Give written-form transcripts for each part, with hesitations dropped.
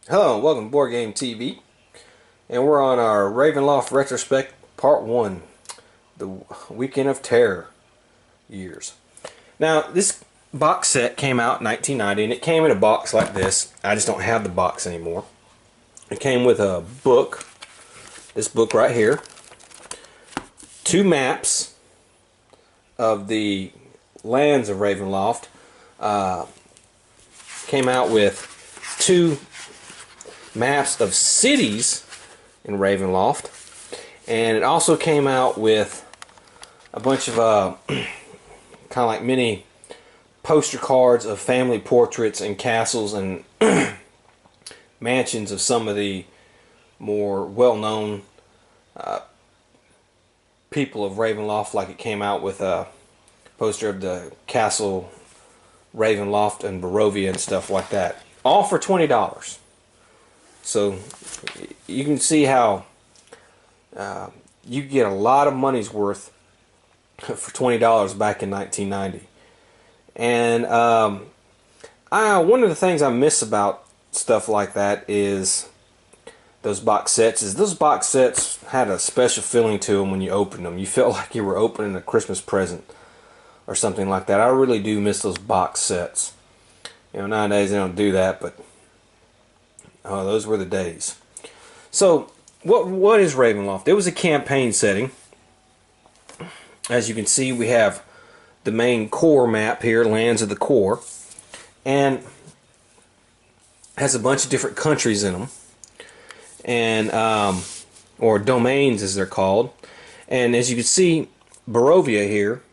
Hello and welcome to Boardgame TV, and we're on our Ravenloft retrospect part 1, the Weekend of Terror years. Now this box set came out in 1990 and it came in a box like this. I just don't have the box anymore. It came with a book, this book right here, 2 maps of the lands of Ravenloft, came out with 2 maps of cities in Ravenloft, and it also came out with a bunch of kind of like mini poster cards of family portraits and castles and mansions of some of the more well-known people of Ravenloft. Like it came out with a poster of the castle Ravenloft and Barovia and stuff like that, all for $20. So you can see how you get a lot of money's worth for $20 back in 1990. And one of the things I miss about stuff like that is those box sets. Those box sets had a special feeling to them when you opened them. You felt like you were opening a Christmas present or something like that. I really do miss those box sets. You know, nowadays they don't do that, but oh, those were the days. So, what is Ravenloft? It was a campaign setting. As you can see, we have the main core map here, Lands of the Core, and has a bunch of different countries in them, and or domains as they're called. And as you can see, Barovia here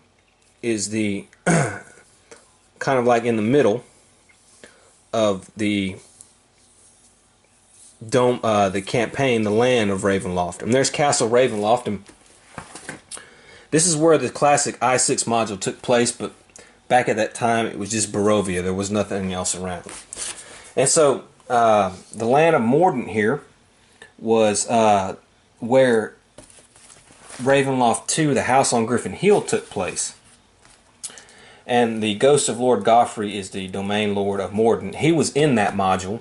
is the kind of like in the middle of the the campaign, the land of Ravenloft. And there's Castle Ravenloft, and this is where the classic I6 module took place, but back at that time it was just Barovia. There was nothing else around. And so the land of Mordant here was where Ravenloft 2, the House on Griffin Hill, took place. And the Ghost of Lord Godfrey is the domain lord of Mordant. He was in that module.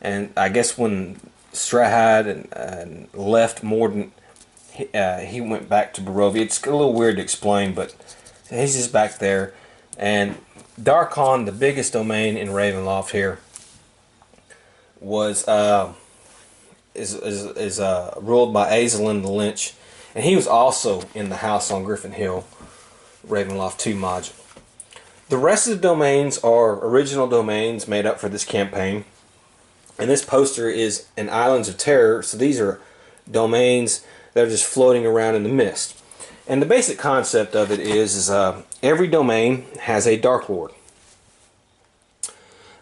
And I guess when Strahd and left Mordant, he went back to Barovia. It's a little weird to explain, but he's just back there. And Darkon, the biggest domain in Ravenloft here, was is ruled by Azalin the Lynch, and he was also in the House on Griffin Hill Ravenloft 2 module. The rest of the domains are original domains made up for this campaign. And this poster is an Islands of Terror, so these are domains that are just floating around in the mist. And the basic concept of it is every domain has a Dark Lord.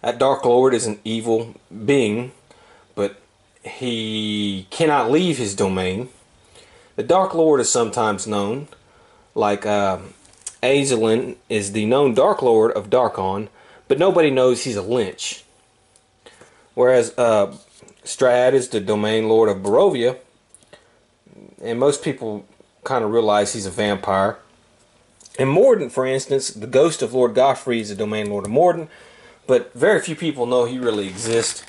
That Dark Lord is an evil being, but he cannot leave his domain. The Dark Lord is sometimes known, like Azalin is the known Dark Lord of Darkon, but nobody knows he's a Lynch. Whereas Strahd is the domain lord of Barovia, and most people kind of realize he's a vampire. And Mordant, for instance, the Ghost of Lord Godfrey is the domain lord of Mordant, but very few people know he really exists.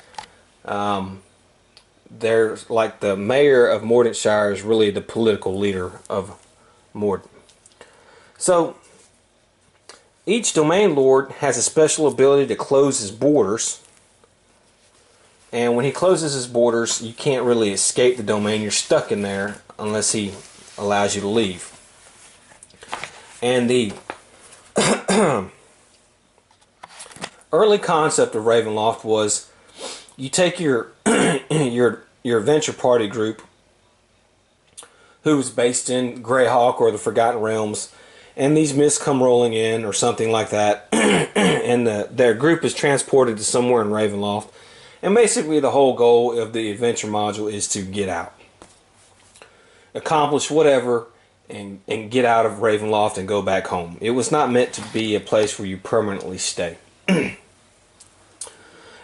There's like the mayor of Mordantshire is really the political leader of Mordant. So each domain lord has a special ability to close his borders. And when he closes his borders, you can't really escape the domain. You're stuck in there unless he allows you to leave. And the early concept of Ravenloft was you take your your adventure party group, who was based in Greyhawk or the Forgotten Realms, and these mists come rolling in or something like that, and their group is transported to somewhere in Ravenloft. And basically the whole goal of the adventure module is to get out. Accomplish whatever and get out of Ravenloft and go back home. It was not meant to be a place where you permanently stay. And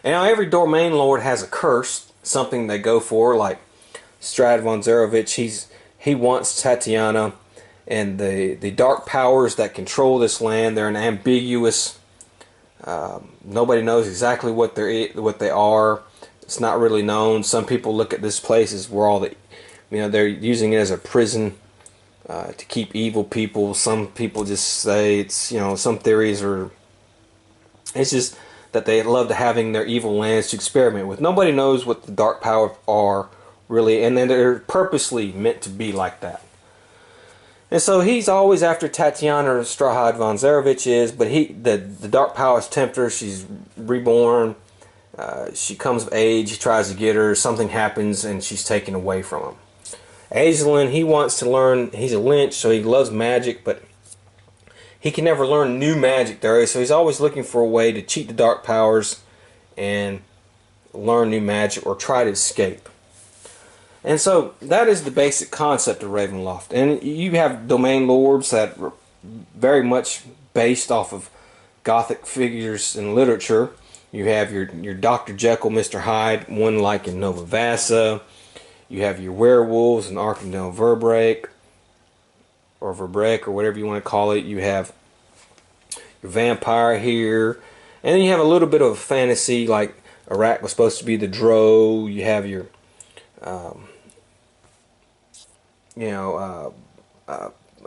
now every domain lord has a curse, something they go for, like Strahd von Zarovich, he wants Tatiana and the dark powers that control this land. They're an ambiguous Nobody knows exactly what they are. It's not really known. Some people look at this place as where all the, they're using it as a prison to keep evil people. Some people just say it's, some theories are, it's just that they love to having their evil lands to experiment with. Nobody knows what the dark powers are really, and then they're purposely meant to be like that. And so he's always after Tatiana Strahad von Zarevich is, but the dark powers tempt her. She's reborn. She comes of age. He tries to get her. Something happens, and she's taken away from him. Azelin, he wants to learn. He's a lynch, so he loves magic, but he can never learn new magic there. So he's always looking for a way to cheat the dark powers and learn new magic or try to escape. And so that is the basic concept of Ravenloft. And you have domain lords that are very much based off of Gothic figures in literature. You have your Dr. Jekyll, Mr. Hyde, one like in Nova Vasa. You have your werewolves in Arkendale Verbrek, or Verbrek, or whatever you want to call it. You have your vampire here. And then you have a little bit of fantasy, like Iraq was supposed to be the Drow. You have your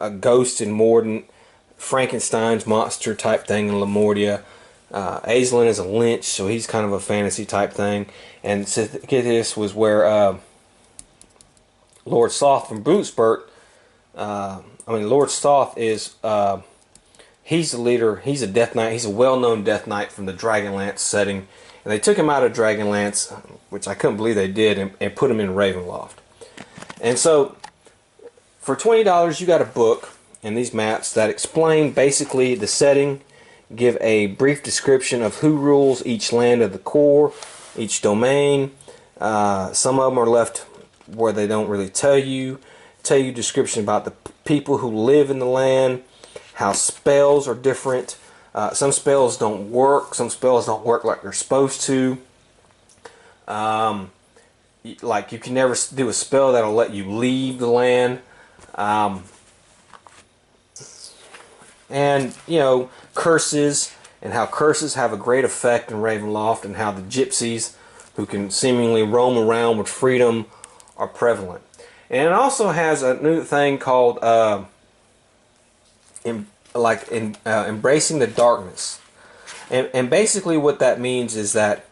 a ghost in Morden, Frankenstein's monster type thing in Lemordia. Azelin is a lynch, so he's kind of a fantasy type thing. And this was where Lord Soth from Bootsburt, Lord Soth is, he's the leader, he's a Death Knight, he's a well-known Death Knight from the Dragonlance setting. And they took him out of Dragonlance, which I couldn't believe they did, and put him in Ravenloft. And so, for $20, you got a book and these maps that explain basically the setting, give a brief description of who rules each land of the core, each domain. Some of them are left where they don't really tell you description about the people who live in the land, how spells are different. Some spells don't work. Some spells don't work like they're supposed to. Like you can never do a spell that'll let you leave the land. And curses, and how curses have a great effect in Ravenloft, and how the gypsies who can seemingly roam around with freedom are prevalent. And it also has a new thing called embracing the darkness. And basically what that means is that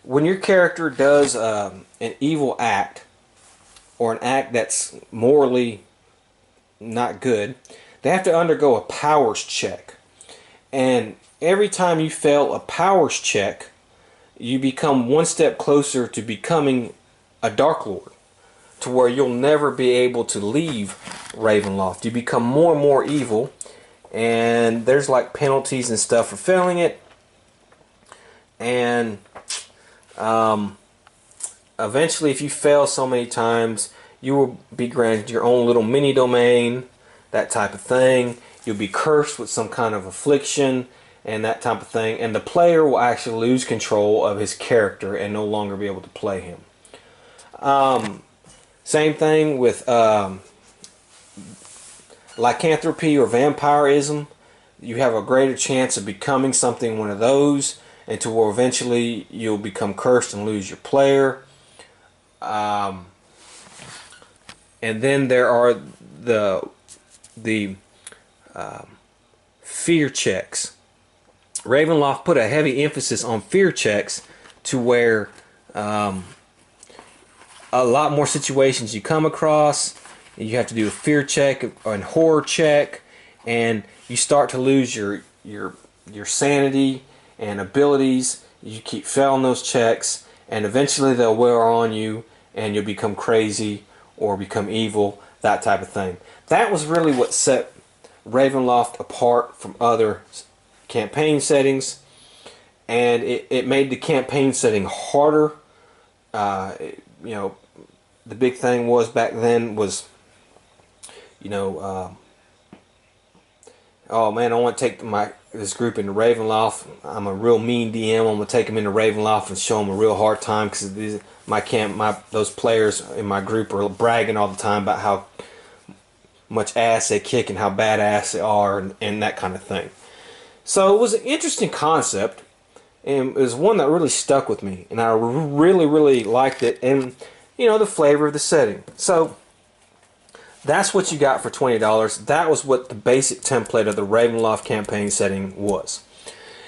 when your character does an evil act, or an act that's morally not good, they have to undergo a powers check. And every time you fail a powers check, you become one step closer to becoming a Dark Lord, to where you'll never be able to leave Ravenloft. You become more and more evil, and there's like penalties and stuff for failing it. And eventually, if you fail so many times, you will be granted your own little mini domain, that type of thing. You'll be cursed with some kind of affliction and that type of thing. And the player will actually lose control of his character and no longer be able to play him. Same thing with lycanthropy or vampirism. You have a greater chance of becoming something, one of those, and to where eventually you'll become cursed and lose your player. And then there are the fear checks. Ravenloft put a heavy emphasis on fear checks, to where a lot more situations you come across, you have to do a fear check and horror check, and you start to lose your sanity and abilities. You keep failing those checks, and eventually they'll wear on you, and you'll become crazy or become evil, that type of thing. That was really what set Ravenloft apart from other campaign settings, and it made the campaign setting harder. The big thing was back then was, oh man, I want to take this group into Ravenloft. I'm a real mean DM. I'm gonna take them into Ravenloft and show them a real hard time, because those players in my group are bragging all the time about how much ass they kick and how badass they are, and that kind of thing. So it was an interesting concept, and it was one that really stuck with me, and I really liked it, and you know, the flavor of the setting. So that's what you got for $20. That was what the basic template of the Ravenloft campaign setting was.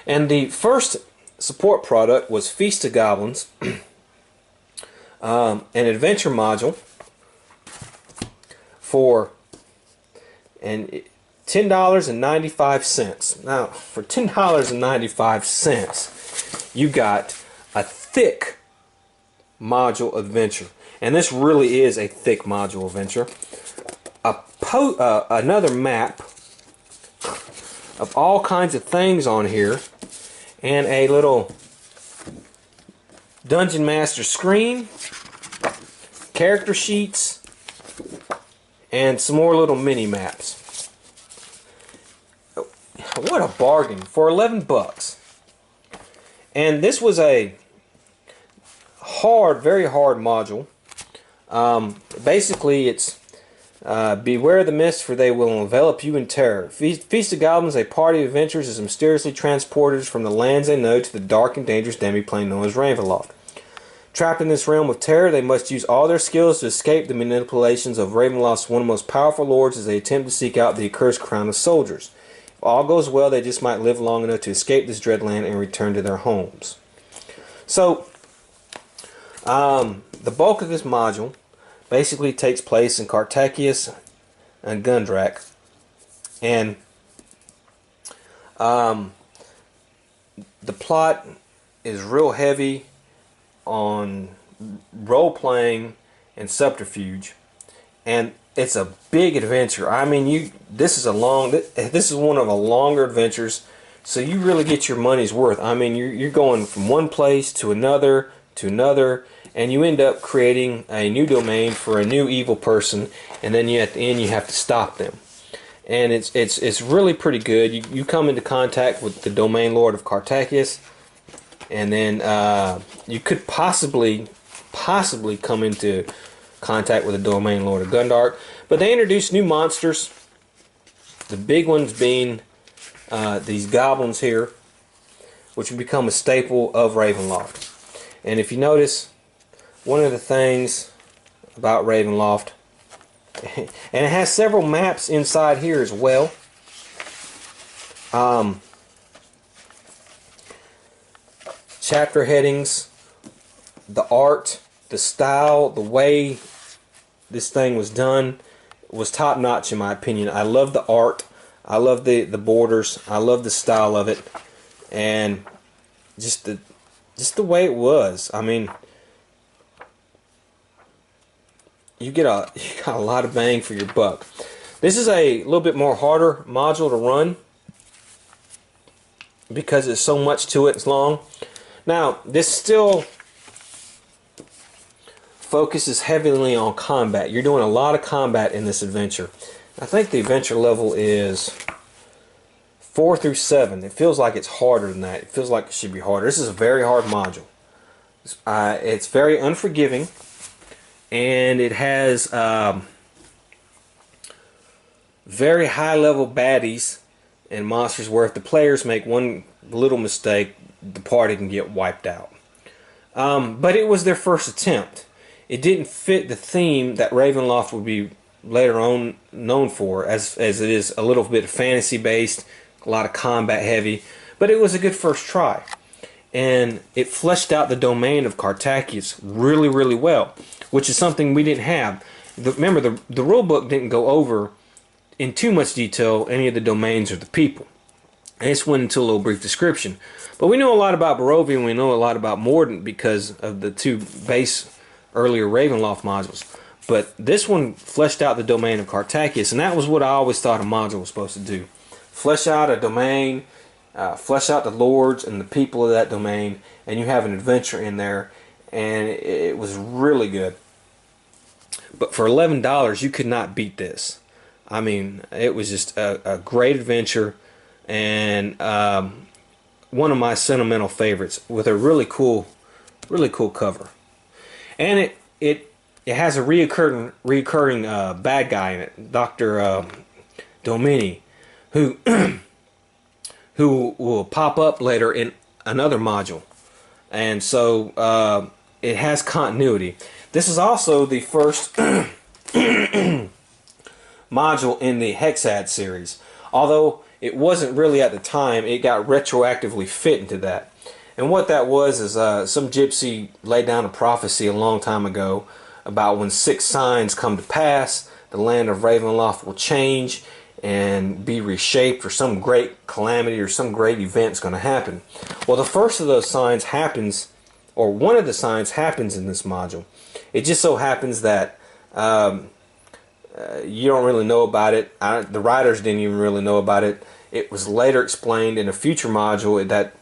And the first support product was Feast of Goblins, an adventure module for $10.95. Now, for $10.95, you got a thick module adventure, and this really is a thick module adventure. Another map of all kinds of things on here, and a little Dungeon Master screen, character sheets, and some more little mini maps. What a bargain for 11 bucks. And this was a very hard module. Basically, it's beware the mist, for they will envelop you in terror. Feast of Goblins, a party of adventurers is mysteriously transported from the lands they know to the dark and dangerous demiplane known as Ravenloft. Trapped in this realm of terror, they must use all their skills to escape the manipulations of Ravenloft's one of the most powerful lords as they attempt to seek out the accursed crown of soldiers. If all goes well, they just might live long enough to escape this dread land and return to their homes. So, the bulk of this module basically takes place in Carthacius and Gundrak, and the plot is real heavy on role-playing and subterfuge, and it's a big adventure. I mean, this is one of the longer adventures, so you really get your money's worth. I mean, you're going from one place to another, and you end up creating a new domain for a new evil person, and then at the end you have to stop them. And it's really pretty good. You come into contact with the domain lord of Carthacius, and then you could possibly come into contact with the domain lord of Gundrak. But they introduced new monsters, the big ones being these goblins here, which will become a staple of Ravenloft. And if you notice, one of the things about Ravenloft, and it has several maps inside here as well. Chapter headings, the art, the style, the way this thing was done was top notch in my opinion. I love the art, I love the borders, I love the style of it, and just the way it was. I mean, you got a lot of bang for your buck. This is a little bit more harder module to run because there's so much to it. It's long. Now, this still focuses heavily on combat. You're doing a lot of combat in this adventure. I think the adventure level is 4 through 7. It feels like it's harder than that. It feels like it should be harder. This is a very hard module. It's very unforgiving. And it has very high level baddies and monsters where if the players make one little mistake, the party can get wiped out. But it was their first attempt. It didn't fit the theme that Ravenloft would be later on known for, as it is a little bit fantasy based, a lot of combat heavy, but it was a good first try. And it fleshed out the domain of Carthacius really well, which is something we didn't have. Remember, the rule book didn't go over in too much detail any of the domains or the people. I just went into a little brief description. But we know a lot about Barovia, and we know a lot about Mordant because of the two base earlier Ravenloft modules. But this one fleshed out the domain of Carthacius, and that was what I always thought a module was supposed to do. Flesh out a domain, flesh out the lords and the people of that domain, and you have an adventure in there, and it was really good. But for $11, you could not beat this. I mean, it was just a great adventure, and one of my sentimental favorites with a really cool cover. And it has a reoccurring bad guy in it, Dr. Domini, who will pop up later in another module, and so it has continuity. This is also the first module in the Hexad series. Although it wasn't really at the time, it got retroactively fit into that. And what that was is some gypsy laid down a prophecy a long time ago about when 6 signs come to pass, the land of Ravenloft will change and be reshaped, or some great calamity or some great event's going to happen. Well, the first of those signs happens, or one of the signs happens in this module. It just so happens that you don't really know about it. The writers didn't even really know about it. It was later explained in a future module that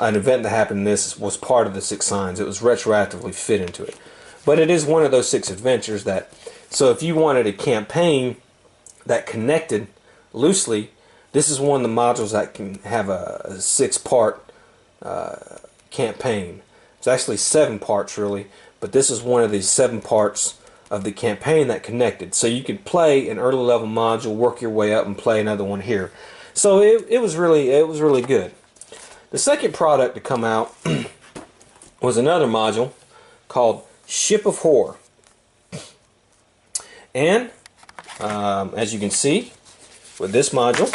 an event that happened in this was part of the 6 signs. It was retroactively fit into it. But it is one of those 6 adventures that, so if you wanted a campaign that connected loosely, this is one of the modules that can have a 6-part campaign. It's actually 7 parts really, but this is one of these 7 parts of the campaign that connected. So you could play an early level module, work your way up, and play another one here. So it was really good. The second product to come out was another module called Ship of Horror. And as you can see with this module,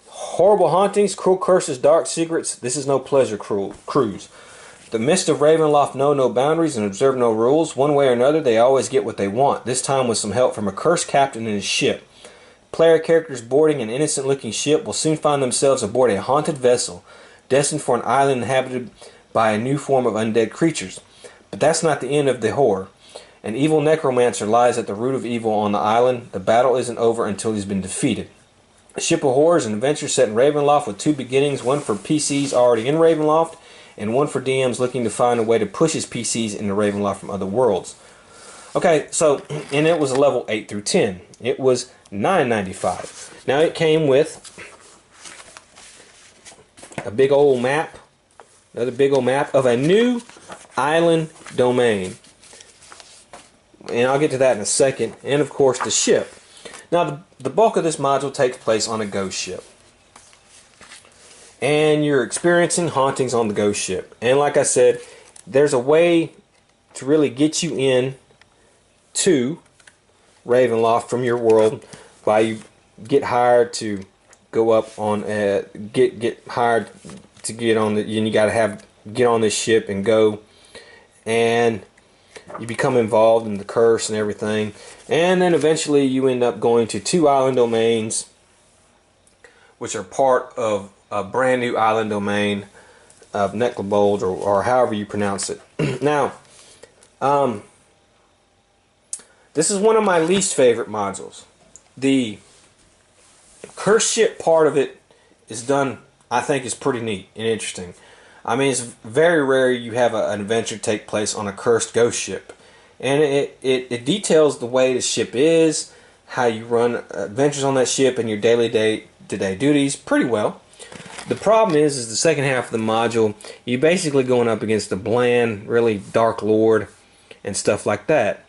horrible hauntings, cruel curses, dark secrets. This is no pleasure cruise. The mist of Ravenloft know no boundaries and observe no rules. One way or another, they always get what they want. This time with some help from a cursed captain and his ship. Player characters boarding an innocent-looking ship will soon find themselves aboard a haunted vessel, destined for an island inhabited by a new form of undead creatures. But that's not the end of the horror. An evil necromancer lies at the root of evil on the island. The battle isn't over until he's been defeated. A Ship of Horror is an adventure set in Ravenloft with 2 beginnings, one for PCs already in Ravenloft, and one for DMs looking to find a way to push his PCs into Ravenloft from other worlds. Okay, so, and it was a level 8 through 10. It was $9.95. Now it came with a big old map, another big old map of a new island domain. And I'll get to that in a second. And of course the ship. Now the bulk of this module takes place on a ghost ship. And you're experiencing hauntings on the ghost ship. And like I said, there's a way to really get you in to Ravenloft from your world by you get hired to go up on get hired to get on the, and you got to get on this ship and go, and you become involved in the curse and everything, and then eventually you end up going to 2 island domains, which are part of a brand new island domain of Necklabold, or however you pronounce it. Now, this is one of my least favorite modules. The curse ship part of it is done, I think, is pretty neat and interesting. I mean, it's very rare you have an adventure take place on a cursed ghost ship. And it details the way the ship is, how you run adventures on that ship, and your daily day-to-day duties pretty well. The problem is the second half of the module, you're basically going up against a bland, really dark lord and stuff like that.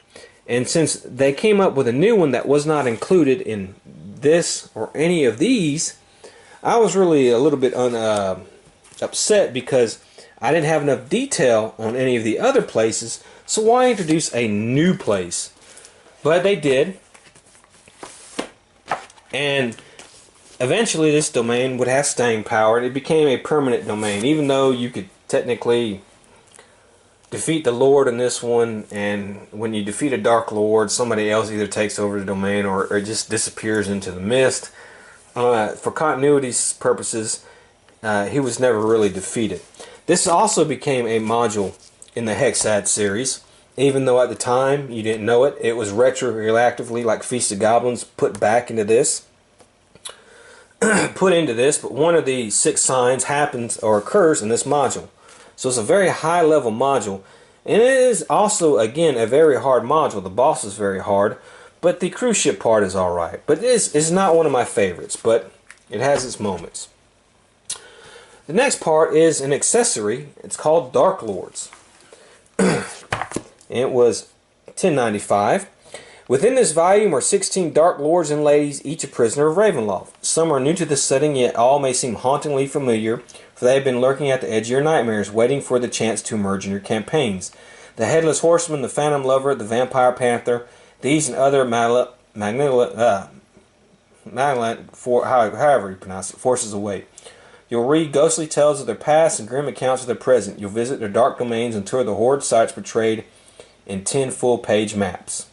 And since they came up with a new one that was not included in this or any of these, I was really a little bit upset because I didn't have enough detail on any of the other places, so why introduce a new place? But they did. And eventually this domain would have staying power, and it became a permanent domain, even though you could technically defeat the Lord in this one, and when you defeat a Dark Lord, somebody else either takes over the domain or it just disappears into the mist. For continuity purposes, he was never really defeated. This also became a module in the Hexad series, even though at the time you didn't know it. It was retroactively, like Feast of Goblins, put back into this. But one of the 6 signs happens or occurs in this module. So it's a very high level module, and it is also, again, a very hard module. The boss is very hard, but the cruise ship part is alright. But it's not one of my favorites, but it has its moments. The next part is an accessory. It's called Dark Lords. It was $10.95. Within this volume are 16 Dark Lords and Ladies, each a prisoner of Ravenloft. Some are new to this setting, yet all may seem hauntingly familiar, for they have been lurking at the edge of your nightmares, waiting for the chance to emerge in your campaigns. The Headless Horseman, the Phantom Lover, the Vampire Panther, these and other however you pronounce it, forces await. You'll read ghostly tales of their past and grim accounts of their present. You'll visit their dark domains and tour the horrid sights portrayed in 10 full-page maps.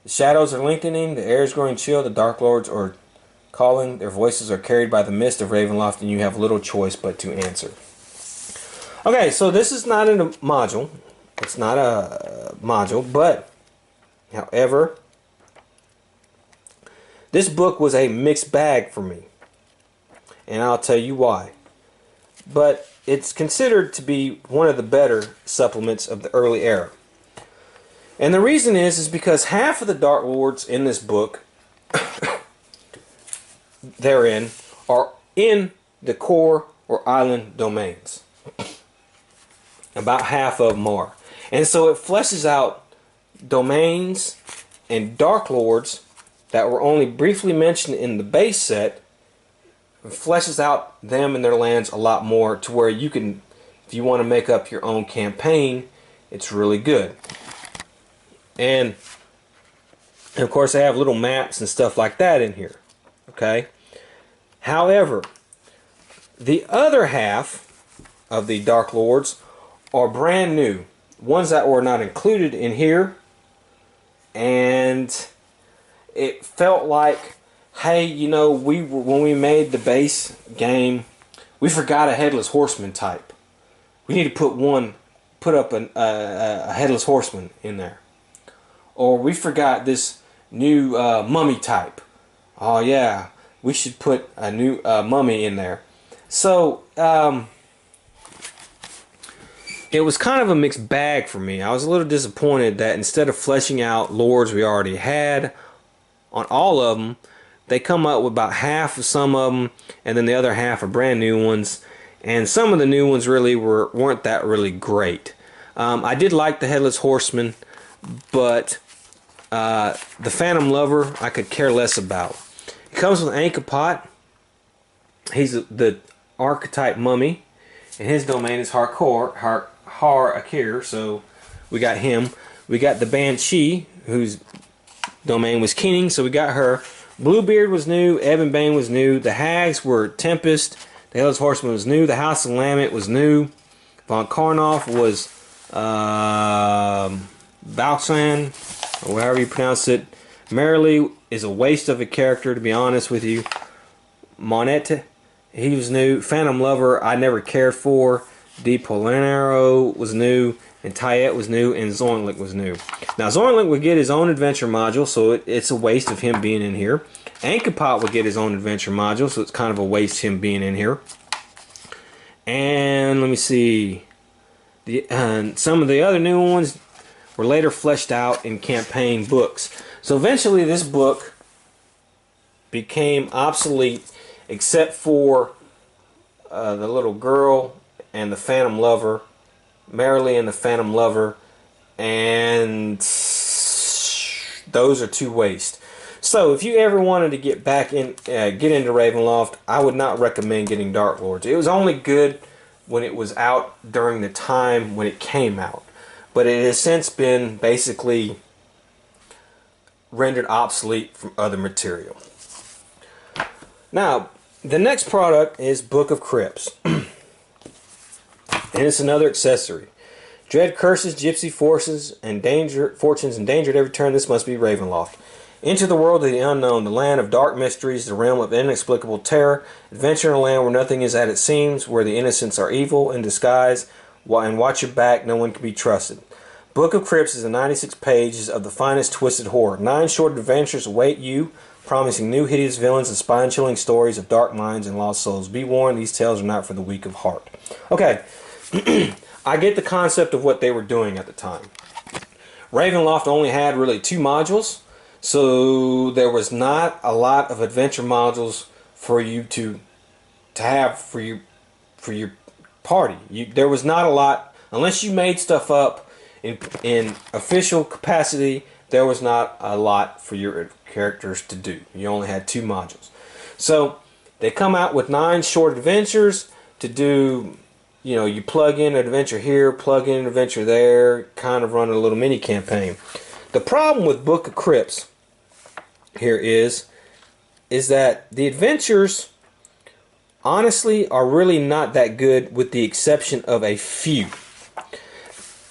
The shadows are lengthening, the air is growing chill, the Dark Lords are calling, their voices are carried by the mist of Ravenloft, and you have little choice but to answer. Okay, so this is not in a module. It's not a module, but, however, this book was a mixed bag for me. And I'll tell you why. But it's considered to be one of the better supplements of the early era. And the reason is because half of the Dark Lords in this book therein are in the core or island domains. About half of them are. And so it fleshes out domains and Dark Lords that were only briefly mentioned in the base set. It fleshes out them and their lands a lot more to where you can, if you want to make up your own campaign, it's really good. And of course they have little maps and stuff like that in here. Okay. However, the other half of the Dark Lords are brand new. Ones that were not included in here. And it felt like, hey, you know, when we made the base game, we forgot a Headless Horseman type. We need to put up a Headless Horseman in there. Or we forgot this new mummy type. Oh yeah, we should put a new mummy in there. So it was kind of a mixed bag for me. I was a little disappointed that instead of fleshing out lords we already had on all of them, they come up with about half of some of them, and then the other half are brand new ones. And some of the new ones really weren't that really great. I did like the Headless Horseman, but the Phantom Lover I could care less about. He comes with Ankh-Pot. He's the archetype mummy, and his domain is Har-Akir, so we got him. We got the Banshee, whose domain was Keening, so we got her. Bluebeard was new, Ebonbane was new, the Hags were Tempest, the Headless Horseman was new, the House of Lamet was new, Von Karnoff was Balsan, or however you pronounce it. Merrily is a waste of a character, to be honest with you. Monette, he was new. Phantom Lover, I never cared for. De Polinaro was new, and Tyet was new, and Zoinlik was new. Now, Zoinlik would get his own adventure module, so it's a waste of him being in here. Ankh-Pot would get his own adventure module, so it's kind of a waste him being in here. And let me see. Some of the other new ones were later fleshed out in campaign books. So eventually this book became obsolete, except for the little girl and the Phantom Lover, Merrily and the Phantom Lover, and those are two waste. So if you ever wanted to get back in, get into Ravenloft, I would not recommend getting Dark Lords. It was only good when it was out during the time when it came out, but it has since been basically rendered obsolete from other material. Now, the next product is Book of Crypts. And it's another accessory. Dread curses, gypsy forces, and fortunes endangered every turn. This must be Ravenloft. Enter the world of the unknown, the land of dark mysteries, the realm of inexplicable terror. Adventure in a land where nothing is as it seems, where the innocents are evil in disguise, and watch your back, no one can be trusted. Book of Crypts is 96 pages of the finest twisted horror. 9 short adventures await you, promising new hideous villains and spine-chilling stories of dark minds and lost souls. Be warned, these tales are not for the weak of heart. Okay, I get the concept of what they were doing at the time. Ravenloft only had really 2 modules, so there was not a lot of adventure modules for you to have for your party. There was not a lot, unless you made stuff up in official capacity there was not a lot for your characters to do. You only had 2 modules. So they come out with 9 short adventures to do. You know, you plug in an adventure here, plug in an adventure there, kind of run a little mini campaign. The problem with Book of Crypts here is that the adventures honestly are really not that good, with the exception of a few.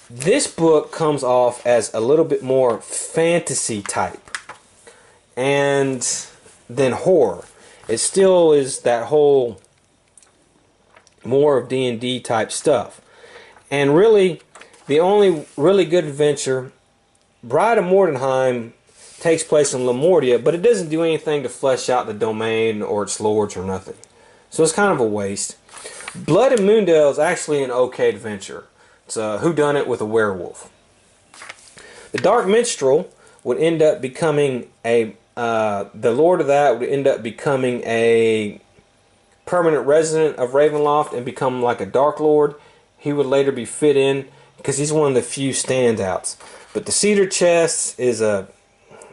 This book comes off as a little bit more fantasy type and then horror. It still is that whole more of D&D type stuff. And really, the only really good adventure, Bride of Mordenheim, takes place in Lemordia, but it doesn't do anything to flesh out the domain or its lords or nothing. So it's kind of a waste. Blood and Moondale is actually an okay adventure. It's a whodunit with a werewolf. The Dark Minstrel would end up becoming the lord of that would end up becoming a permanent resident of Ravenloft and become like a Dark Lord. He would later be fit in because he's one of the few standouts. But the Cedar Chest is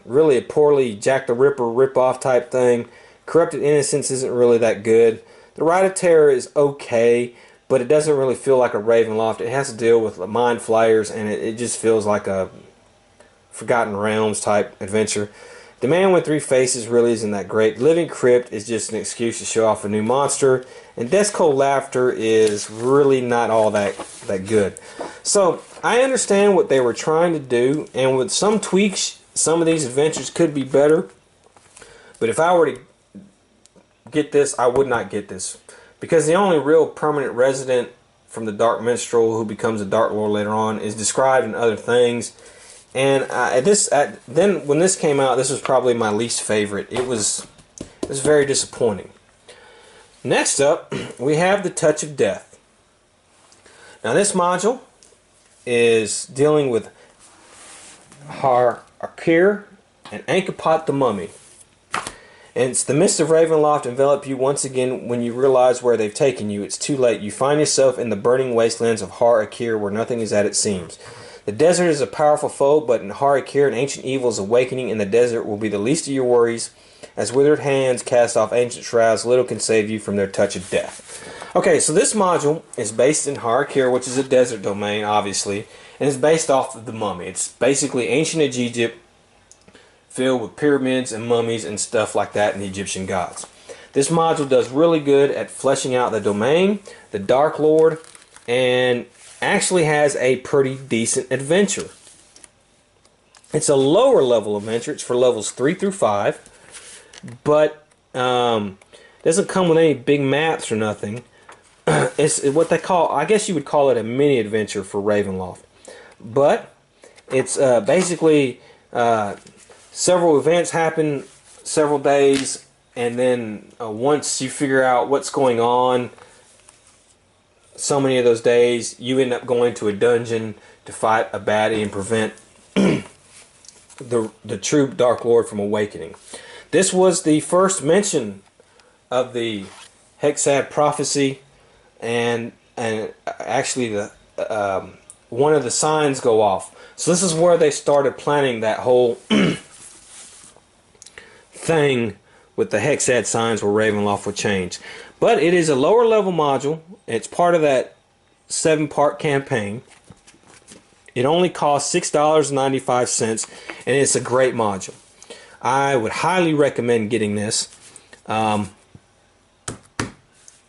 really a poorly Jack the Ripper rip-off type thing. Corrupted Innocence isn't really that good. The Rite of Terror is okay, but it doesn't really feel like a Ravenloft. It has to deal with mind flayers, and it just feels like a Forgotten Realms type adventure. The Man with Three Faces really isn't that great. Living Crypt is just an excuse to show off a new monster. And Death's Cold Laughter is really not all that good. So, I understand what they were trying to do. And with some tweaks, some of these adventures could be better. But if I were to get this, I would not get this. Because the only real permanent resident from the Dark Minstrel who becomes a Dark Lord later on is described in other things. And then when this came out, this was probably my least favorite. It was very disappointing. Next up, we have the Touch of Death. Now this module is dealing with Har-Akir and Ankapot the Mummy. And it's the mist of Ravenloft envelop you once again when you realize where they've taken you. It's too late. You find yourself in the burning wastelands of Har-Akir where nothing is as it seems. The desert is a powerful foe, but in Har-Akir, an ancient evil is awakening in the desert will be the least of your worries. As withered hands cast off ancient shrouds, little can save you from their touch of death. Okay, so this module is based in Har-Akir, which is a desert domain, obviously, and it's based off of the Mummy. It's basically ancient Egypt filled with pyramids and mummies and stuff like that and the Egyptian gods. This module does really good at fleshing out the domain, the Dark Lord, and actually has a pretty decent adventure. It's a lower level adventure. It's for levels 3 through 5, but doesn't come with any big maps or nothing. It's what they call, I guess you would call it a mini adventure for Ravenloft, but it's basically several events happen several days, and then once you figure out what's going on so many of those days, you end up going to a dungeon to fight a baddie and prevent the true Dark Lord from awakening. This was the first mention of the Hexad prophecy, and actually the one of the signs go off. So this is where they started planning that whole thing with the Hexad signs where Ravenloft would change. But it is a lower level module. It's part of that 7-part campaign. It only costs $6.95, and it's a great module. I would highly recommend getting this.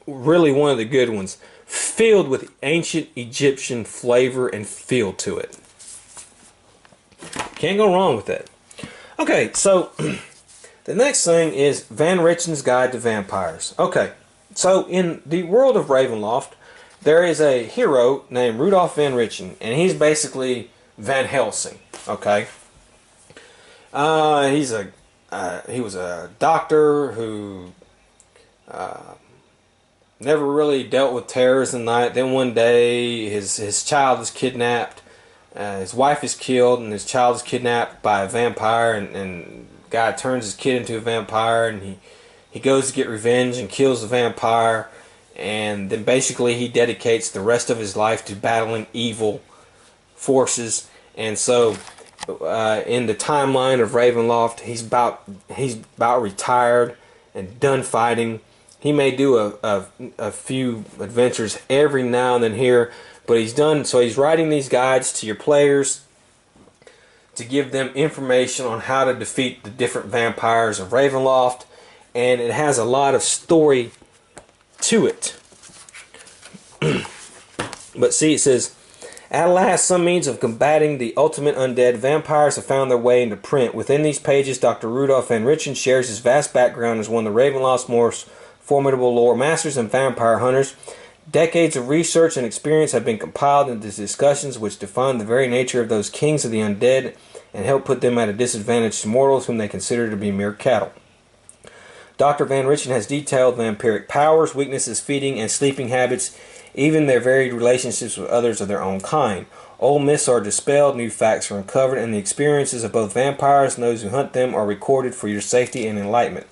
Really one of the good ones. Filled with ancient Egyptian flavor and feel to it. Can't go wrong with that. Okay, so the next thing is Van Richten's Guide to Vampires. Okay, so in the world of Ravenloft, there is a hero named Rudolph Van Richten, and he's basically Van Helsing. Okay, he was a doctor who never really dealt with terrors in the night. Then one day, his child is kidnapped. His wife is killed, and his child is kidnapped by a vampire, and guy turns his kid into a vampire, and he goes to get revenge and kills the vampire, and then basically he dedicates the rest of his life to battling evil forces. And so in the timeline of Ravenloft. He's about retired and done fighting. He may do a few adventures every now and then here, but he's done. So he's writing these guides to your players to give them information on how to defeat the different vampires of Ravenloft, and it has a lot of story to it. But see, it says, at last, some means of combating the ultimate undead vampires have found their way into print. Within these pages, Dr. Rudolph Van Richten shares his vast background as one of the Ravenloft's most formidable lore masters and vampire hunters. Decades of research and experience have been compiled into discussions which define the very nature of those kings of the undead and help put them at a disadvantage to mortals whom they consider to be mere cattle. Dr. Van Richten has detailed vampiric powers, weaknesses, feeding and sleeping habits, even their varied relationships with others of their own kind. Old myths are dispelled, new facts are uncovered, and the experiences of both vampires and those who hunt them are recorded for your safety and enlightenment.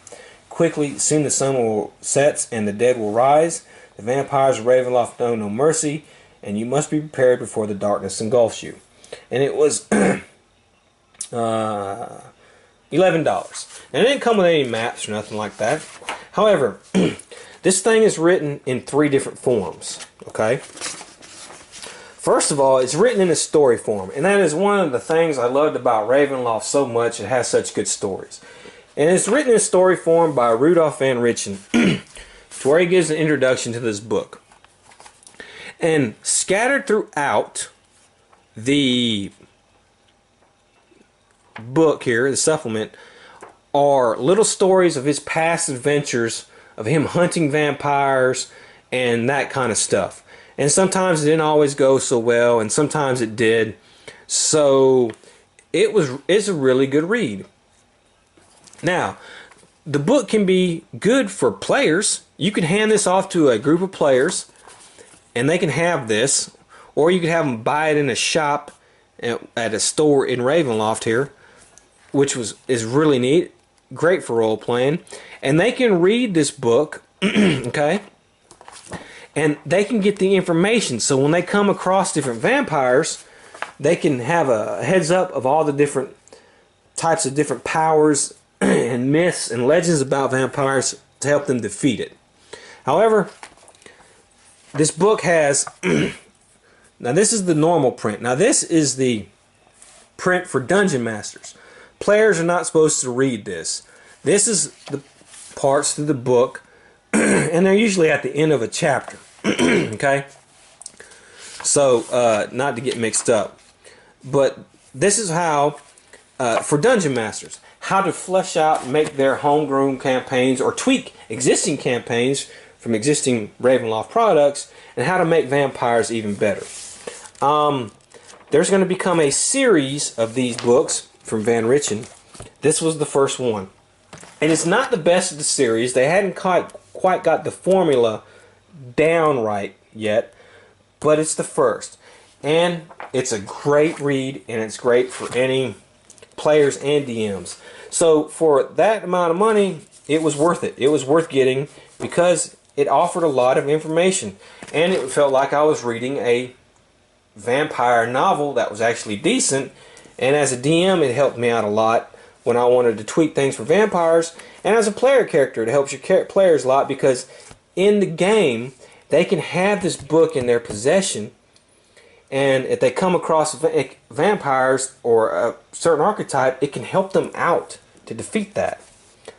Quickly, soon the sun will set and the dead will rise. The vampires of Ravenloft know no mercy, and you must be prepared before the darkness engulfs you. And it was $11. And it didn't come with any maps or nothing like that. However, this thing is written in 3 different forms. Okay? First of all, it's written in a story form, and that is one of the things I loved about Ravenloft so much. It has such good stories. And it's written in story form by Rudolph Van Richten, to where he gives an introduction to this book. And scattered throughout the book here, the supplement, are little stories of his past adventures, of him hunting vampires and that kind of stuff. And sometimes it didn't always go so well, and sometimes it did. So it's a really good read. Now, the book can be good for players. You can hand this off to a group of players and they can have this, or you could have them buy it in a shop at a store in Ravenloft here, which is really neat, great for role playing. And they can read this book, okay, and they can get the information. So when they come across different vampires, they can have a heads up of all the different types of different powers and myths and legends about vampires to help them defeat it. However, this book has now this is the normal print. Now this is the print for Dungeon Masters. Players are not supposed to read this. This is the parts of the book, and they're usually at the end of a chapter. Okay? So, not to get mixed up. But this is how, for Dungeon Masters, how to flesh out and make their homegrown campaigns or tweak existing campaigns from existing Ravenloft products, and how to make vampires even better. There's going to become a series of these books from Van Richten. This was the first one. And it's not the best of the series. They hadn't quite got the formula down right yet, but it's the first. And it's a great read, and it's great for any players and DMs. So for that amount of money, it was worth it. It was worth getting because it offered a lot of information. And it felt like I was reading a vampire novel that was actually decent. And as a DM, it helped me out a lot when I wanted to tweak things for vampires. And as a player character, it helps your players a lot because in the game, they can have this book in their possession. And if they come across vampires or a certain archetype, it can help them out to defeat that.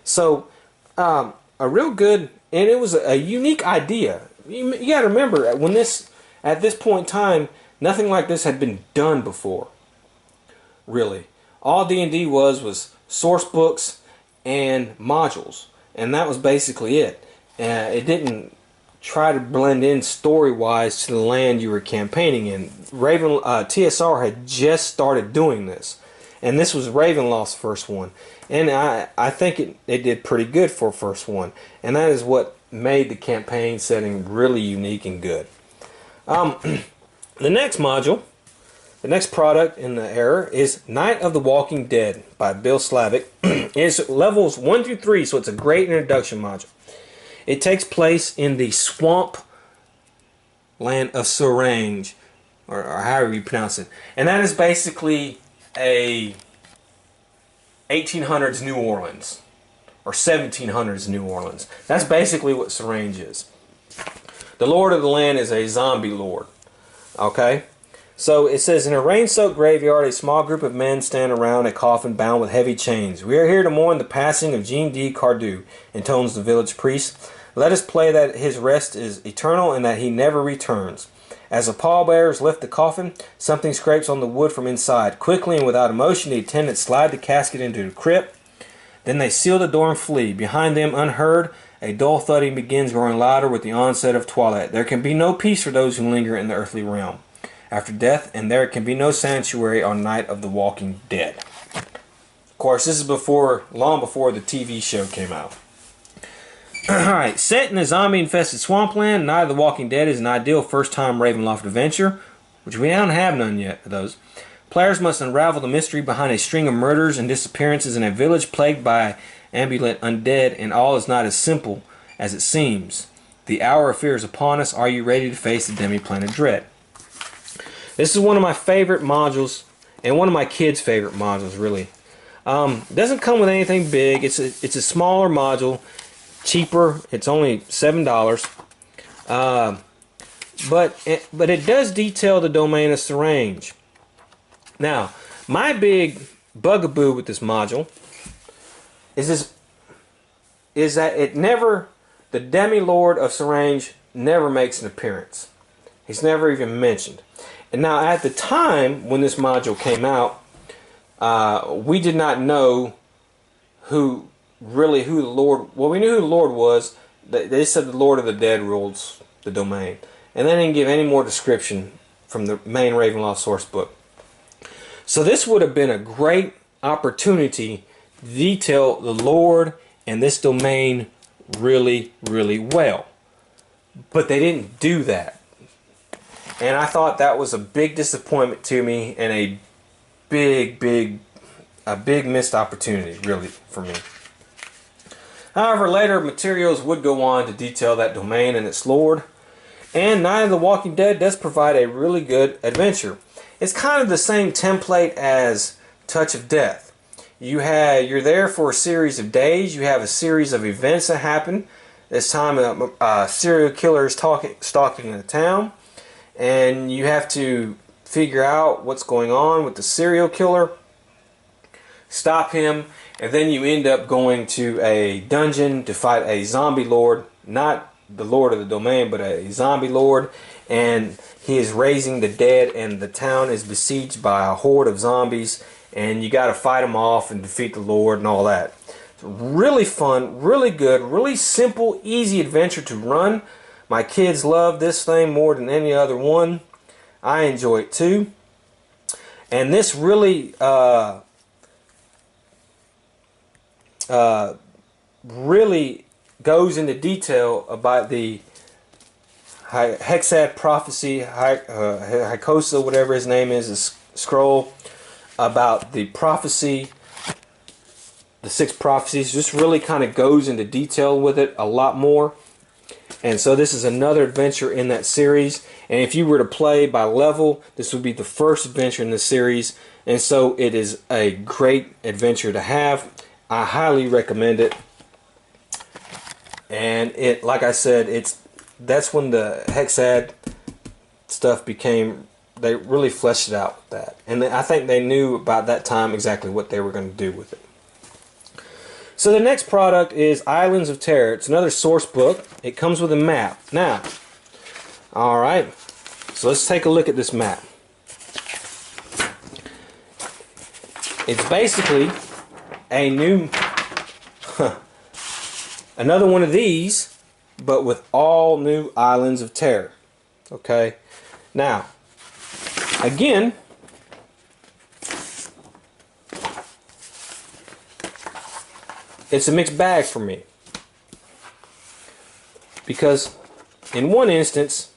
So, a real good, and it was a unique idea. You got to remember, at this point in time, nothing like this had been done before. Really, all D&D was source books and modules, and that was basically it. It didn't try to blend in story-wise to the land you were campaigning in. TSR had just started doing this, and this was Ravenloft's first one, and I think it did pretty good for first one, and that is what made the campaign setting really unique and good. The next module, the next product in the era is Night of the Walking Dead by Bill Slavic. It's levels 1 through 3, so it's a great introduction module. It takes place in the swamp land of Sorange, or however you pronounce it. And that is basically a 1800s New Orleans or 1700s New Orleans. That's basically what Syringe is. The Lord of the Land is a zombie lord. Okay? So it says, in a rain-soaked graveyard, a small group of men stand around a coffin bound with heavy chains. We are here to mourn the passing of Jean D. Cardew, intones the village priest. Let us pray that his rest is eternal and that he never returns. As the pallbearers lift the coffin, something scrapes on the wood from inside. Quickly and without emotion, the attendants slide the casket into the crypt. Then they seal the door and flee. Behind them, unheard, a dull thudding begins, growing louder with the onset of twilight. There can be no peace for those who linger in the earthly realm after death, and there can be no sanctuary on Night of the Walking Dead. Of course, this is long before the TV show came out. Alright, set in a zombie-infested swampland, Night of the Walking Dead is an ideal first-time Ravenloft adventure, which we don't have none yet of those. Players must unravel the mystery behind a string of murders and disappearances in a village plagued by ambulant undead, and all is not as simple as it seems. The hour of fear is upon us. Are you ready to face the demi-planet dread? This is one of my favorite modules, and one of my kids' favorite modules, really. Doesn't come with anything big. It's a smaller module, cheaper. It's only $7. But it does detail the domain of Syringe. Now, my big bugaboo with this module is that the Demi-Lord of Syringe never makes an appearance. He's never even mentioned. And now, at the time when this module came out, we did not know who the Lord. Well, we knew who the Lord was. They said the Lord of the Dead rules the domain, and they didn't give any more description from the main Ravenloft source book. So this would have been a great opportunity to detail the Lord and this domain really, really well. But they didn't do that. And I thought that was a big disappointment to me, and a big missed opportunity, really, for me. However, later materials would go on to detail that domain and its Lord. And Night of the Walking Dead does provide a really good adventure. It's kind of the same template as Touch of Death. You're there for a series of days. You have a series of events that happen. This time a serial killer is stalking the town, and you have to figure out what's going on with the serial killer, stop him, and then you end up going to a dungeon to fight a zombie lord, not the Lord of the Domain, but a zombie lord, and he is raising the dead, and the town is besieged by a horde of zombies, and you got to fight them off and defeat the Lord and all that. It's really fun, really good, really simple, easy adventure to run. My kids love this thing more than any other one. I enjoy it too. And this really really goes into detail about the Hexad prophecy, Hykosa, whatever his name is scroll, about the prophecy, the 6 prophecies. Just really kind of goes into detail with it a lot more. And so this is another adventure in that series. And if you were to play by level, this would be the first adventure in the series. And so it is a great adventure to have. I highly recommend it. And it, like I said, that's when the Hexad stuff became, they really fleshed it out with that. And I think they knew about that time exactly what they were going to do with it. So the next product is Islands of Terror. It's another source book. It comes with a map. Now, alright, so let's take a look at this map. It's basically a new, another one of these, but with all new Islands of Terror. Okay, now, again, it's a mixed bag for me, because in one instance,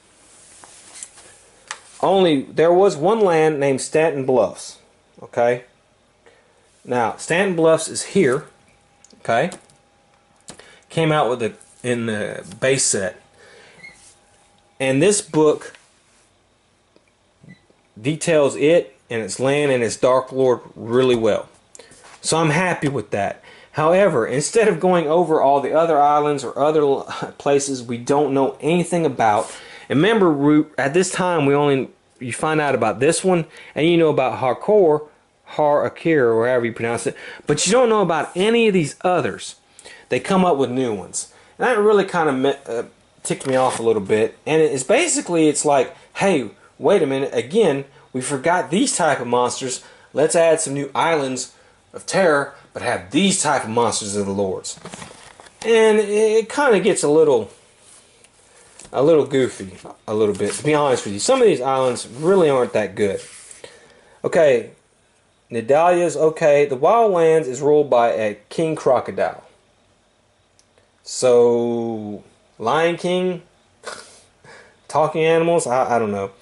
there was one land named Stanton Bluffs. Okay, now Stanton Bluffs is here. Okay, came out with it in the base set, and this book details it and its land and its Dark Lord really well. So I'm happy with that. However, instead of going over all the other islands or other places we don't know anything about, and remember, at this time you find out about this one, and you know about Harakir, or however you pronounce it, but you don't know about any of these others. They come up with new ones, and that really kind of ticked me off a little bit. And it's like, hey, wait a minute, again, we forgot these type of monsters. Let's add some new islands of terror, but have these type of monsters of the lords. And it kind of gets a little goofy, a little bit, to be honest with you. Some of these islands really aren't that good. Okay, Nidalia's okay. The Wildlands is ruled by a king crocodile. So, Lion King, talking animals, I don't know.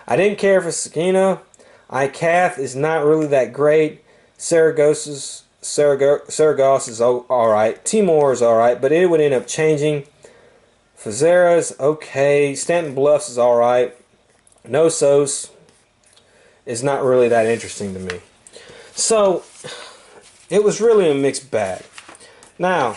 I didn't care for Sakina. Ikath is not really that great. Saragoss is alright. Timor is alright, but it would end up changing. Fazera's okay. Stanton Bluffs is alright. Nosos is not really that interesting to me. So, it was really a mixed bag. Now,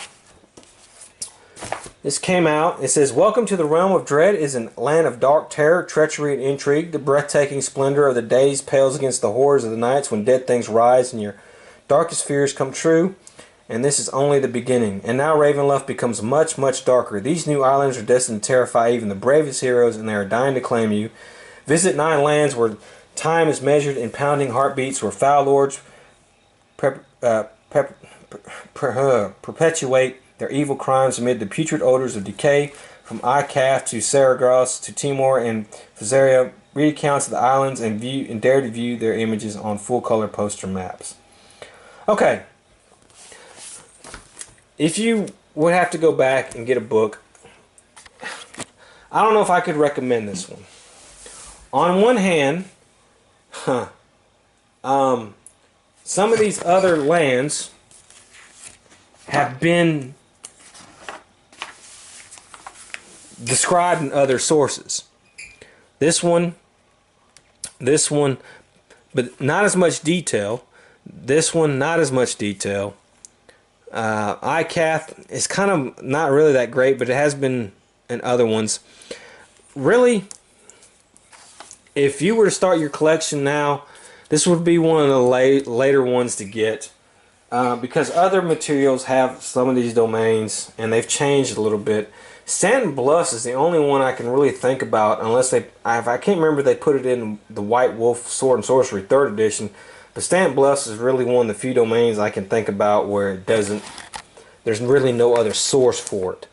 this came out. It says, welcome to the realm of dread is a land of dark terror, treachery, and intrigue. The breathtaking splendor of the days pales against the horrors of the nights when dead things rise and your darkest fears come true. And this is only the beginning. And now Ravenloft becomes much, much darker. These new islands are destined to terrify even the bravest heroes, and they are dying to claim you. Visit 9 lands where time is measured in pounding heartbeats, where foul lords perpetuate their evil crimes amid the putrid odors of decay. From Ikath to Saragoss to Timor and Fazaria, read accounts of the islands and dare to view their images on full-color poster maps. Okay, if you would have to go back and get a book, I don't know if I could recommend this one. On one hand, some of these other lands have been described in other sources. This one, but not as much detail. This one, not as much detail. Ikath is kind of not really that great, but it has been in other ones. Really, if you were to start your collection now, this would be one of the later ones to get. Because other materials have some of these domains, and they've changed a little bit. Stanton Bluffs is the only one I can really think about, unless I can't remember if they put it in the White Wolf Sword and Sorcery 3rd edition, but Stanton Bluffs is really one of the few domains I can think about where it doesn't, there's really no other source for it.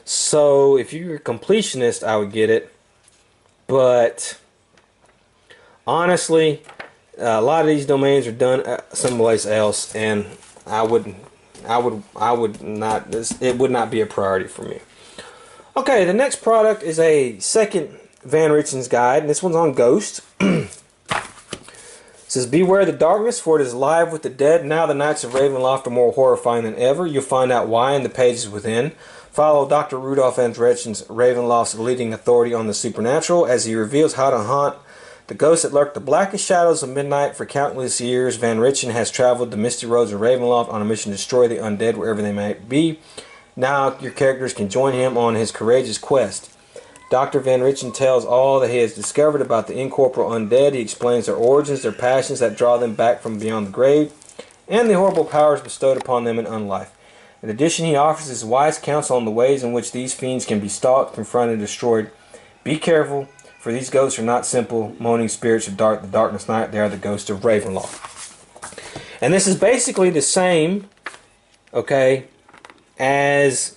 So if you're a completionist, I would get it, but honestly, a lot of these domains are done someplace else, and I would not, it would not be a priority for me. Okay, the next product is a second Van Richten's guide, and this one's on Ghost. It says, beware the darkness, for it is alive with the dead. Now the nights of Ravenloft are more horrifying than ever. You'll find out why in the pages within. Follow Dr. Rudolph Van Richten's Ravenloft's leading authority on the supernatural as he reveals how to haunt the ghosts that lurk the blackest shadows of midnight. For countless years, Van Richten has traveled the misty roads of Ravenloft on a mission to destroy the undead wherever they might be. Now your characters can join him on his courageous quest. Dr. Van Richten tells all that he has discovered about the incorporeal undead. He explains their origins, their passions that draw them back from beyond the grave, and the horrible powers bestowed upon them in unlife. In addition, he offers his wise counsel on the ways in which these fiends can be stalked, confronted, and destroyed. Be careful, for these ghosts are not simple moaning spirits of the darkness night. They are the ghosts of Ravenloft. And this is basically the same, okay, as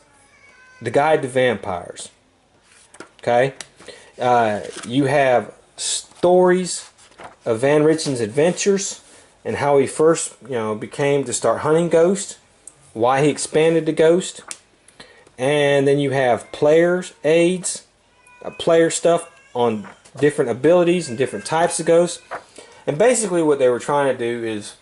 the Guide to Vampires. Okay, you have stories of Van Richten's adventures and how he first, became to start hunting ghosts, why he expanded to Ghost, and then you have players' aids, player stuff on different abilities and different types of ghosts. And basically what they were trying to do is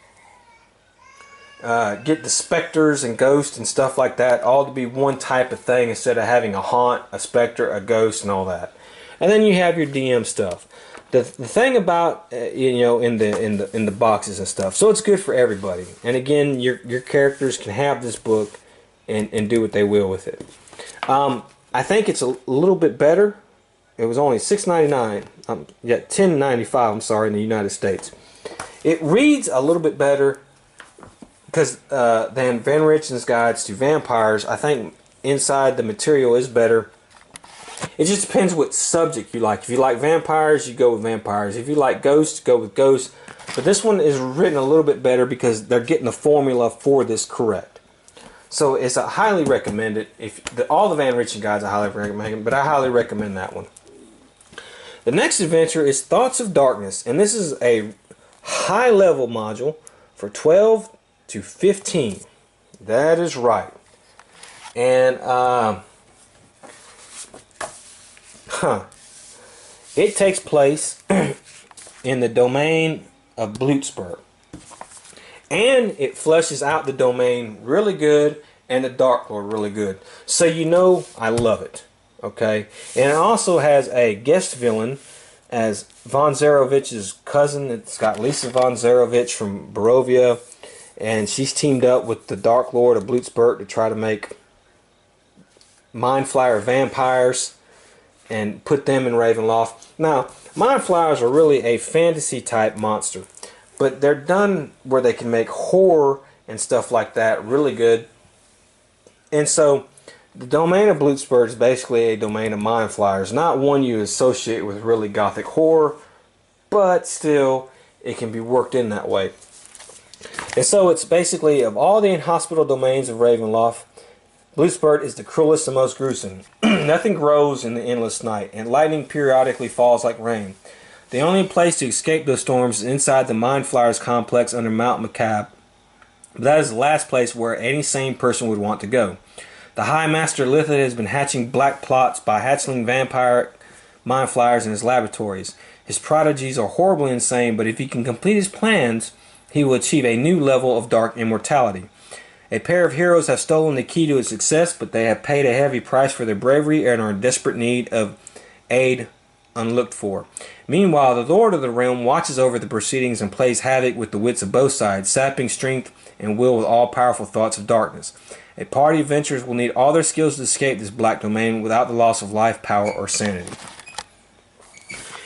get the specters and ghosts and stuff like that all to be one type of thing instead of having a haunt, a specter, a ghost, and all that. And then you have your DM stuff. The thing about you know, in the boxes and stuff, so it's good for everybody. And again, your characters can have this book and do what they will with it. I think it's a little bit better. It was only $6.99. Yeah, $10.95. I'm sorry, in the United States. It reads a little bit better because than Van Richten's Guides to Vampires. I think inside the material is better. It just depends what subject you like. If you like vampires, you go with vampires. If you like ghosts, go with ghosts. But this one is written a little bit better because they're getting the formula for this correct. So it's a highly recommended. All the Van Richten guides I highly recommend, but I highly recommend that one. The next adventure is Thoughts of Darkness, and this is a high level module for 12 to 15. That is right. And it takes place in the domain of Blutsburg. And it fleshes out the domain really good and the Dark Lord really good. So you know I love it. Okay? And it also has a guest villain as von Zarovich's cousin. It's got Lisa von Zarovich from Barovia. And she's teamed up with the Dark Lord of Blutsburg to try to make Mind Flayer vampires and put them in Ravenloft. Now, Mind Flayers are really a fantasy type monster, but they're done where they can make horror and stuff like that really good. And so the domain of Blutsburg is basically a domain of Mind Flayers, not one you associate with really gothic horror, but still it can be worked in that way. And so it's basically, of all the inhospitable domains of Ravenloft, Blutsburg is the cruelest and most gruesome. Nothing grows in the endless night, and lightning periodically falls like rain. The only place to escape those storms is inside the Mind Flayers complex under Mount Macabre. But that is the last place where any sane person would want to go. The High Master Lithid has been hatching black plots by hatchling vampire Mind Flayers in his laboratories. His prodigies are horribly insane, but if he can complete his plans, he will achieve a new level of dark immortality. A pair of heroes have stolen the key to his success, but they have paid a heavy price for their bravery and are in desperate need of aid unlooked for. Meanwhile, the Lord of the Realm watches over the proceedings and plays havoc with the wits of both sides, sapping strength and will with all-powerful thoughts of darkness. A party of adventurers will need all their skills to escape this black domain without the loss of life, power, or sanity.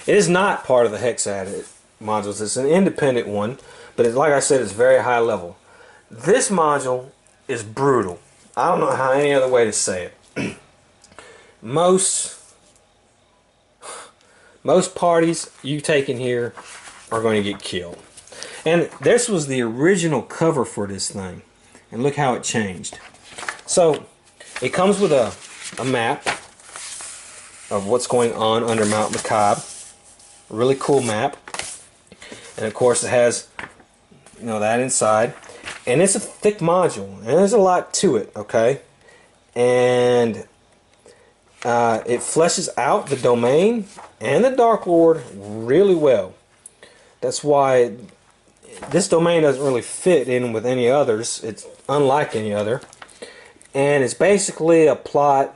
It is not part of the Hexad modules. It's an independent one, but like I said, it's very high level. This module is brutal. I don't know how any other way to say it. Most parties you take in here are going to get killed. And this was the original cover for this thing. And look how it changed. So, it comes with a map of what's going on under Mount Macabre. A really cool map. And of course it has, you know, that inside. And it's a thick module, and there's a lot to it, okay? And it fleshes out the domain and the Dark Lord really well. That's why this domain doesn't really fit in with any others. It's unlike any other. And it's basically a plot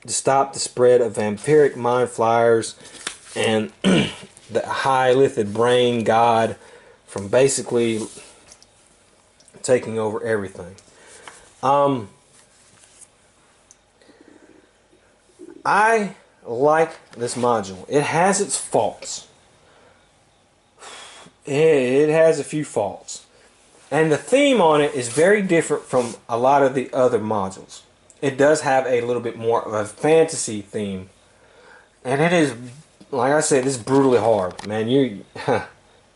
to stop the spread of vampiric Mind Flayers and the High Lithid Brain God from basically taking over everything. I like this module. It has its faults. It has a few faults. And the theme on it is very different from a lot of the other modules. It does have a little bit more of a fantasy theme. And it is, like I said, it's brutally hard. Man,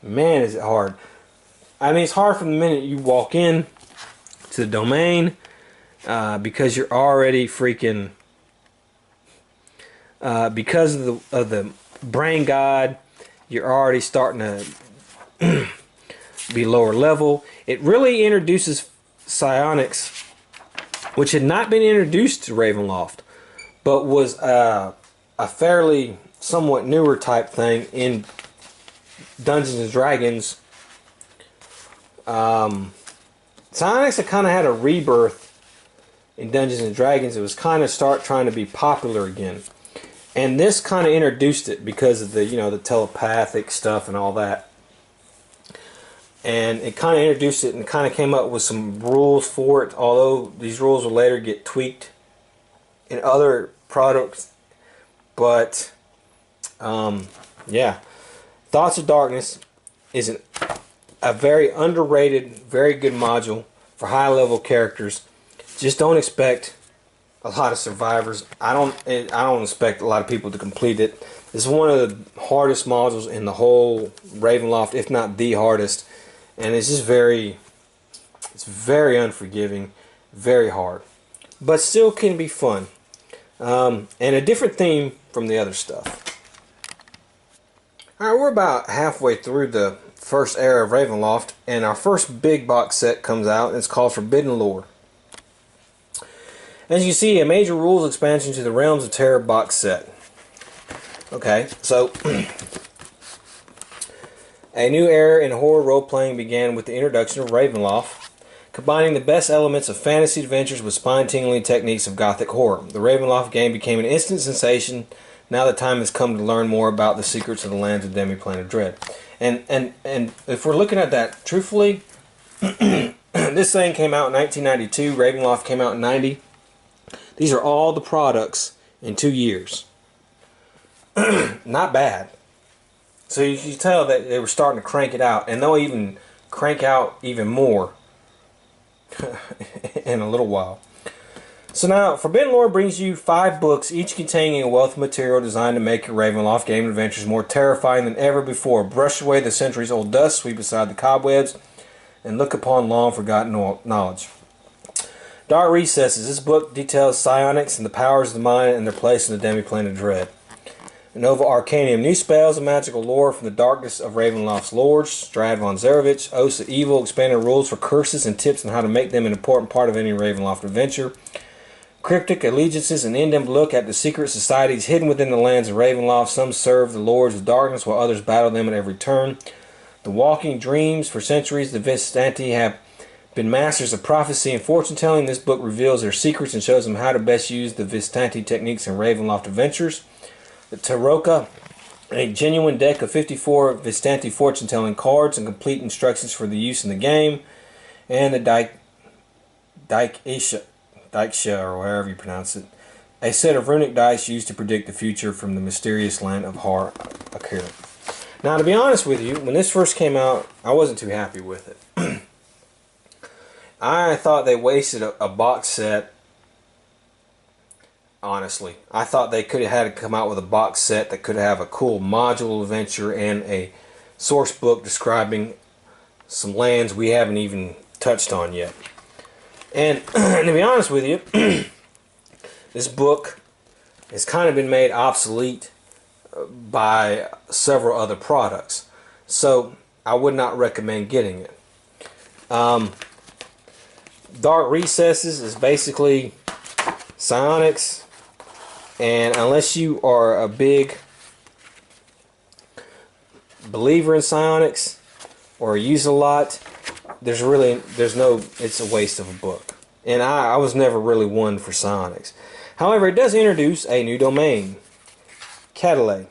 man, is it hard. I mean, it's hard from the minute you walk in to the domain because you're already freaking because of the brain god. You're already starting to be lower level. It really introduces psionics, which had not been introduced to Ravenloft, but was a fairly somewhat newer type thing in Dungeons and Dragons. Psionics had kind of had a rebirth in Dungeons and Dragons. It was kind of trying to be popular again. And this kind of introduced it because of the, you know, the telepathic stuff and all that. And it kind of introduced it and kind of came up with some rules for it, although these rules will later get tweaked in other products. But yeah, Thoughts of Darkness is a very underrated, very good module for high level characters. Just don't expect a lot of survivors. I don't expect a lot of people to complete it. It's one of the hardest modules in the whole Ravenloft, if not the hardest. And it's just very unforgiving, very hard, but still can be fun. And a different theme from the other stuff. Alright, we're about halfway through the first era of Ravenloft, and our first big box set comes out, and it's called Forbidden Lore. As you see, a major rules expansion to the Realms of Terror box set. Okay, so a new era in horror role-playing began with the introduction of Ravenloft, combining the best elements of fantasy adventures with spine-tingling techniques of gothic horror. The Ravenloft game became an instant sensation. Now the time has come to learn more about the secrets of the lands of Demiplane of Dread. And if we're looking at that truthfully, this thing came out in 1992. Ravenloft came out in 90. These are all the products in 2 years. Not bad. So you can tell that they were starting to crank it out, and they'll even crank out even more in a little while. So now, Forbidden Lore brings you 5 books, each containing a wealth of material designed to make your Ravenloft game adventures more terrifying than ever before. Brush away the centuries-old dust, sweep aside the cobwebs, and look upon long-forgotten knowledge. Dark Recesses. This book details psionics and the powers of the mind and their place in the Demiplane of Dread. Nova Arcanium. New spells and magical lore from the darkness of Ravenloft's lords. Strad von Zarovich. Oaths of Evil. Expanded rules for curses and tips on how to make them an important part of any Ravenloft adventure. Cryptic Allegiances. An in-depth look at the secret societies hidden within the lands of Ravenloft. Some serve the lords of darkness while others battle them at every turn. The Walking Dreams. For centuries the Vistanti have been masters of prophecy and fortune-telling. This book reveals their secrets and shows them how to best use the Vistanti techniques in Ravenloft adventures. The Taroka, a genuine deck of 54 Vistanti fortune-telling cards and complete instructions for the use in the game. And the Dykesha, or however you pronounce it, a set of runic dice used to predict the future from the mysterious land of Har Akira. Now, to be honest with you, when this first came out, I wasn't too happy with it. I thought they wasted a box set. Honestly, I thought they could have had to come out with a box set that could have a cool module adventure and a source book describing some lands we haven't even touched on yet. And to be honest with you, this book has kind of been made obsolete by several other products, so I would not recommend getting it. Dark Recesses is basically psionics. And unless you are a big believer in psionics or use a lot, it's a waste of a book. And I was never really one for psionics. However, it does introduce a new domain, Catalay,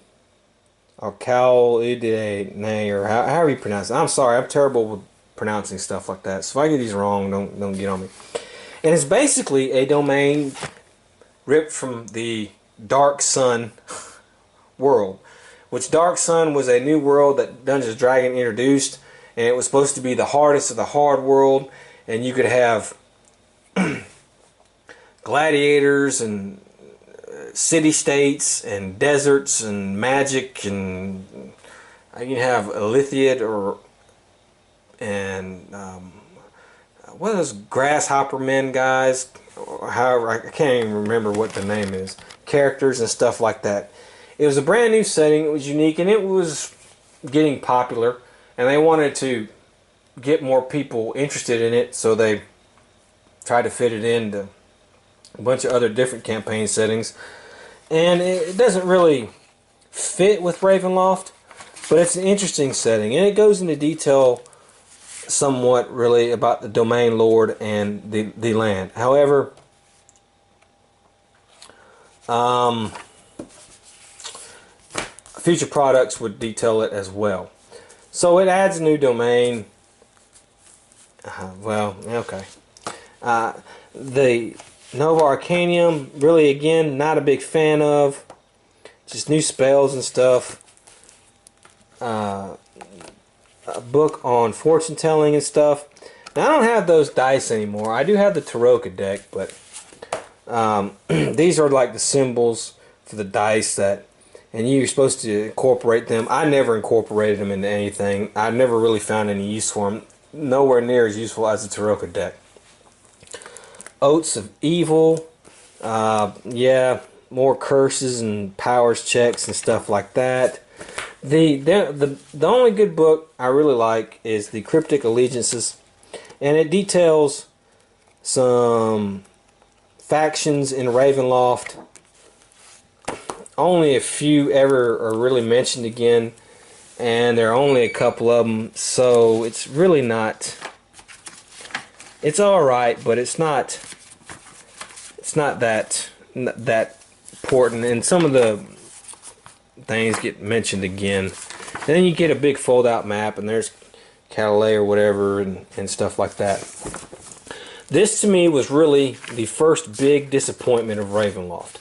or Calidene, or however you pronounce it. I'm sorry, I'm terrible with pronouncing stuff like that. So if I get these wrong, don't get on me. And it's basically a domain ripped from the Dark Sun world, which Dark Sun was a new world that Dungeons & Dragons introduced, and it was supposed to be the hardest of the hard world, and you could have gladiators and city-states and deserts and magic, and you can have Elithiad what are those grasshopper men guys? However, I can't even remember what the name is. Characters and stuff like that. It was a brand new setting. It was unique, and it was getting popular. And they wanted to get more people interested in it, so they tried to fit it into a bunch of other different campaign settings. And it doesn't really fit with Ravenloft, but it's an interesting setting, and it goes into detail somewhat really about the domain lord and the land. However, future products would detail it as well. So it adds a new domain. Well, okay. The Nova Arcanium, really, again, not a big fan of. Just new spells and stuff. A book on fortune telling and stuff. Now, I don't have those dice anymore. I do have the Taroka deck, but these are like the symbols for the dice that, and you're supposed to incorporate them. I never incorporated them into anything. I never really found any use for them. Nowhere near as useful as the Taroka deck. Oaths of Evil. Yeah, more curses and powers checks and stuff like that. The only good book I really like is the Cryptic Allegiances, and it details some factions in Ravenloft. Only a few ever are really mentioned again, and there are only a couple of them, so it's really not. It's all right, but it's not that important, and some of the things get mentioned again. And then you get a big fold-out map, and there's Calais or whatever, and stuff like that. This to me was really the first big disappointment of Ravenloft.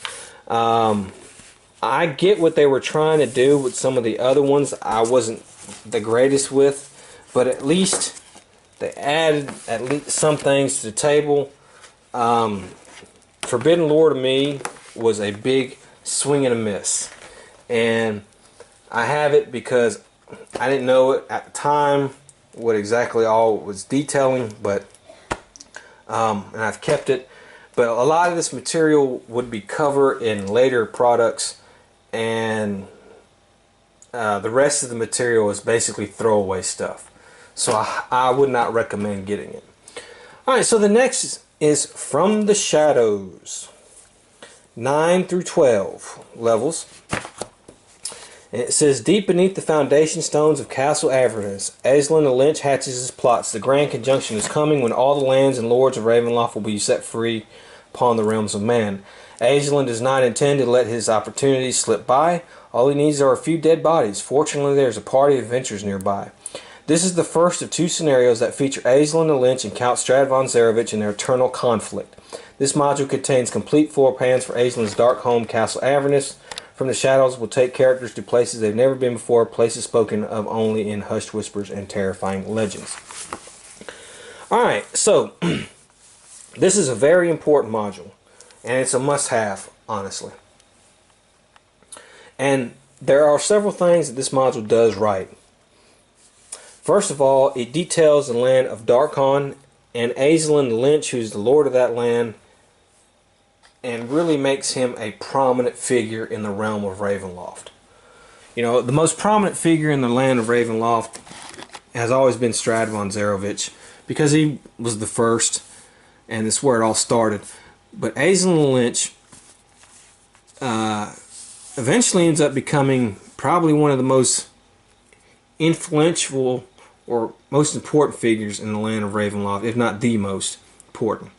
I get what they were trying to do with some of the other ones. I wasn't the greatest with, but at least they added at least some things to the table. Forbidden Lore to me was a big swing and a miss, and I have it because I didn't know it at the time what exactly all it was detailing, but and I've kept it. But a lot of this material would be covered in later products, and the rest of the material is basically throwaway stuff. So I would not recommend getting it. Alright, so the next is From the Shadows. 9 through 12 levels. And it says, deep beneath the foundation stones of Castle Avernus, Aslan the Lynch hatches his plots. The grand conjunction is coming when all the lands and lords of Ravenloft will be set free upon the realms of man. Aslan does not intend to let his opportunities slip by. All he needs are a few dead bodies. Fortunately, there's a party of adventurers nearby. This is the first of two scenarios that feature Aslan the Lynch and Count Stradvon Zarevich in their eternal conflict. This module contains complete floor plans for Aslan's dark home, Castle Avernus. From the Shadows will take characters to places they've never been before, places spoken of only in hushed whispers and terrifying legends. Alright, so this is a very important module, and it's a must-have, honestly. And there are several things that this module does right. First of all, it details the land of Darkon and Aslan the Lynch, who's the lord of that land, and really makes him a prominent figure in the realm of Ravenloft. You know, the most prominent figure in the land of Ravenloft has always been Stradvon Zarevich, because he was the first, and it's where it all started. But Aslan the Lynch eventually ends up becoming probably one of the most influential or most important figures in the land of Ravenloft, if not the most important.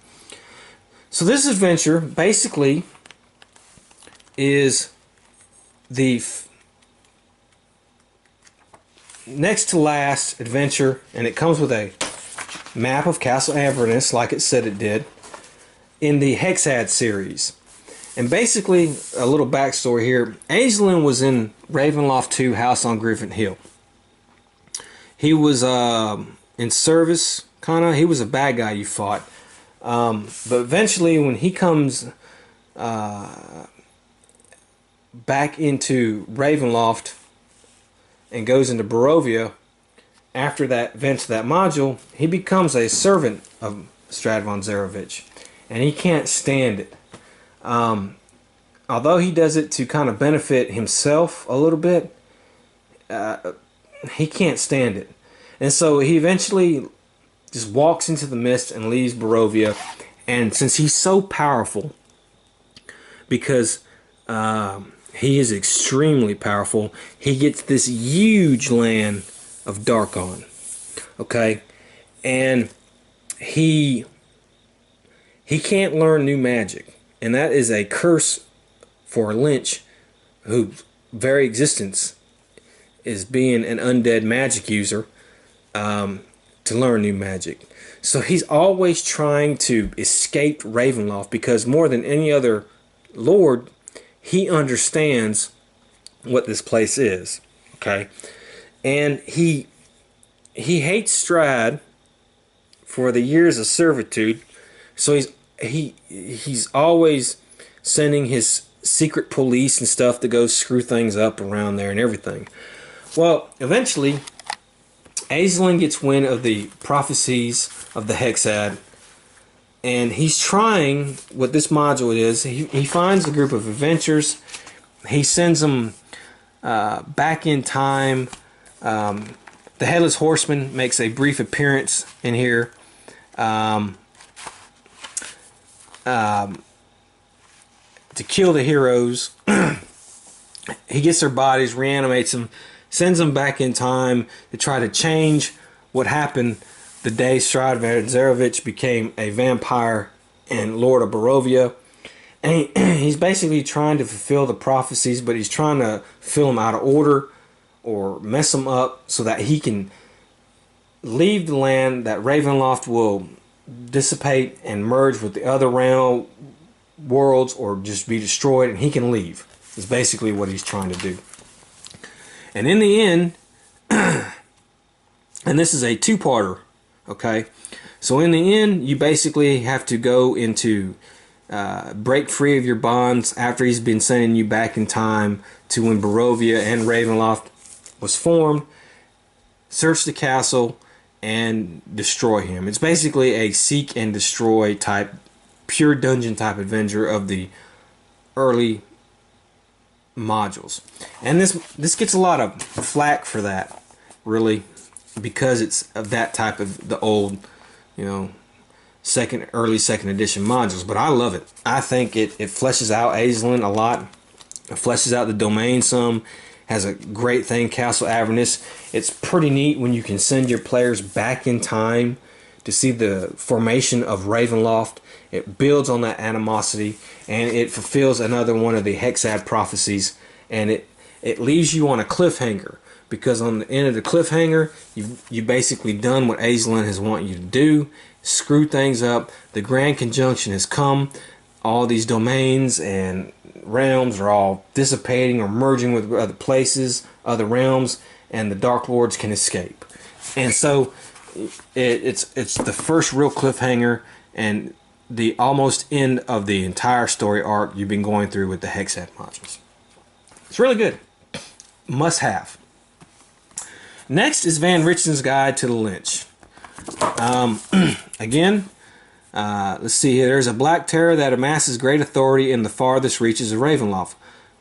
So this adventure basically is the next to last adventure, and it comes with a map of Castle Avernus, like it said it did, in the Hexad series. And basically, a little backstory here. Aslan was in Ravenloft 2, House on Griffin Hill. He was in service, kinda. He was a bad guy you fought. But eventually, when he comes back into Ravenloft and goes into Barovia, after that event, that module, he becomes a servant of Stradvon Zarevich, and he can't stand it. Although he does it to kind of benefit himself a little bit, he can't stand it. And so he eventually just walks into the mist and leaves Barovia. And since he's so powerful, because he is extremely powerful, he gets this huge land of Darkon. Okay? And he can't learn new magic. And that is a curse for a Lynch who's very existence is being an undead magic user, to learn new magic. So he's always trying to escape Ravenloft, because more than any other lord, he understands what this place is. Okay, and he hates Strahd for the years of servitude. So he's always sending his secret police and stuff to go screw things up around there and everything. Well, eventually, Aisling gets wind of the prophecies of the Hexad, and he's trying what this module is. He finds a group of adventurers. He sends them back in time. The Headless Horseman makes a brief appearance in here. To kill the heroes. He gets their bodies, reanimates them, sends them back in time to try to change what happened the day Strahd Zarovich became a vampire and Lord of Barovia. And he's basically trying to fulfill the prophecies, but he's trying to fill them out of order or mess them up so that he can leave the land, that Ravenloft will dissipate and merge with the other realm worlds or just be destroyed, and he can leave. Is basically what he's trying to do. And in the end, and this is a two-parter, okay? So in the end, you basically have to go into break free of your bonds after he's been sending you back in time to when Barovia and Ravenloft was formed, search the castle, and destroy him. It's basically a seek and destroy type, pure dungeon type adventure of the early modules. And this gets a lot of flack for that, really, because it's of that type of the old, you know, early second edition modules. But I love it. I think it fleshes out Aisling a lot. It fleshes out the domain some. Has a great thing, Castle Avernus. It's pretty neat when you can send your players back in time to see the formation of Ravenloft. It builds on that animosity, and it fulfills another one of the Hexad prophecies, and it leaves you on a cliffhanger, because on the end of the cliffhanger, you basically done what Aisling has wanted you to do, screw things up. The Grand Conjunction has come. All these domains and realms are all dissipating or merging with other places, other realms, and the Dark Lords can escape. And so it's the first real cliffhanger and the almost end of the entire story arc you've been going through with the Hexad modules. It's really good. Must have. Next is Van Richten's Guide to the Lynch. Again, let's see here. There's a black terror that amasses great authority in the farthest reaches of Ravenloft,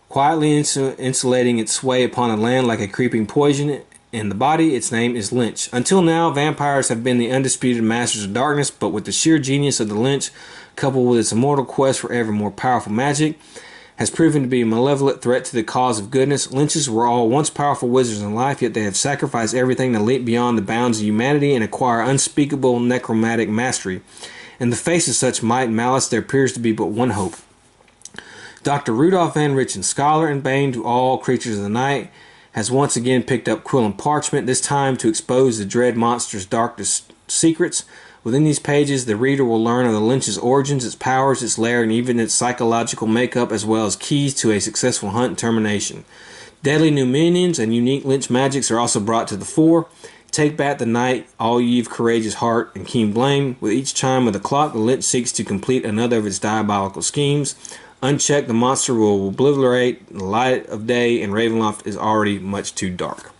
quietly insulating its sway upon the land like a creeping poison in the body. Its name is Lynch. Until now, vampires have been the undisputed masters of darkness, but with the sheer genius of the Lynch, coupled with its immortal quest for ever more powerful magic, has proven to be a malevolent threat to the cause of goodness. Lynches were all once powerful wizards in life, yet they have sacrificed everything to leap beyond the bounds of humanity and acquire unspeakable necromantic mastery. In the face of such might and malice, there appears to be but one hope. Dr. Rudolph Van Richten, scholar and bane to all creatures of the night, has once again picked up quill and parchment, this time to expose the dread monster's darkest secrets. Within these pages, the reader will learn of the Lynch's origins, its powers, its lair, and even its psychological makeup, as well as keys to a successful hunt and termination. Deadly new minions and unique Lynch magics are also brought to the fore. Take back the night, all ye of courageous heart and keen blame. With each chime of the clock, the Lynch seeks to complete another of its diabolical schemes. Unchecked, the monster will obliterate the light of day, and Ravenloft is already much too dark.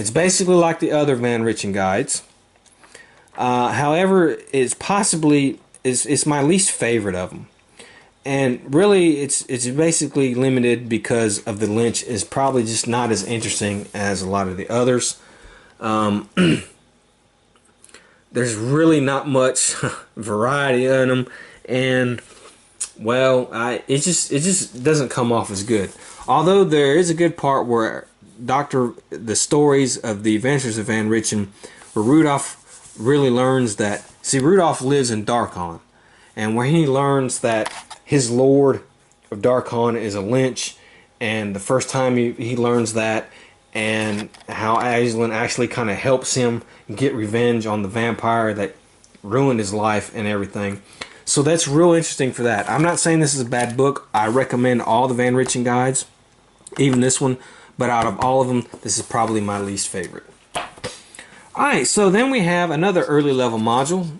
It's basically like the other Van Richten guides. However, it's my least favorite of them. And really, it's basically limited because of the Lynch is probably just not as interesting as a lot of the others. There's really not much variety in them, and well, it just doesn't come off as good. Although there is a good part where the stories of the adventures of Van Richten, where Rudolph really learns that. See, Rudolph lives in Darkon, and where he learns that his lord of Darkon is a lynch, and the first time he learns that, and how Aslan actually kind of helps him get revenge on the vampire that ruined his life and everything. So that's real interesting for that. I'm not saying this is a bad book. I recommend all the Van Richten guides, even this one, but out of all of them, this is probably my least favorite. Alright, so then we have another early level module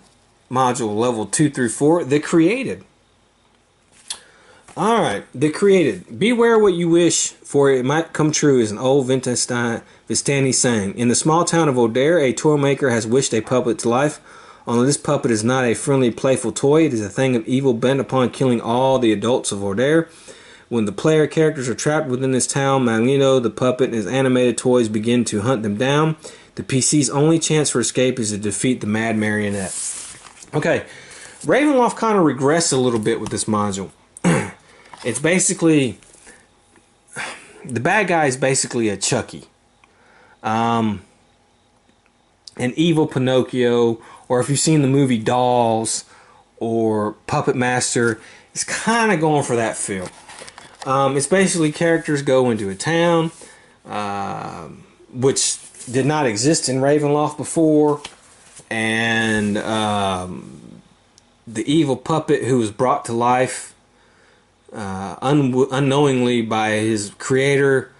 level 2 through 4, The Created. Alright, The Created. Beware what you wish, for it might come true, is an old Vistani saying. In the small town of O'Dare, a toy maker has wished a puppet to life. Only this puppet is not a friendly, playful toy. It is a thing of evil bent upon killing all the adults of O'Dare. When the player characters are trapped within this town, Magneto, the puppet, and his animated toys begin to hunt them down. The PC's only chance for escape is to defeat the Mad Marionette. Okay, Ravenloft kind of regressed a little bit with this module. It's basically, the bad guy is basically a Chucky. An evil Pinocchio, or if you've seen the movie Dolls or Puppet Master, it's kind of going for that feel. It's basically characters go into a town, which did not exist in Ravenloft before, and the evil puppet who was brought to life unknowingly by his creator,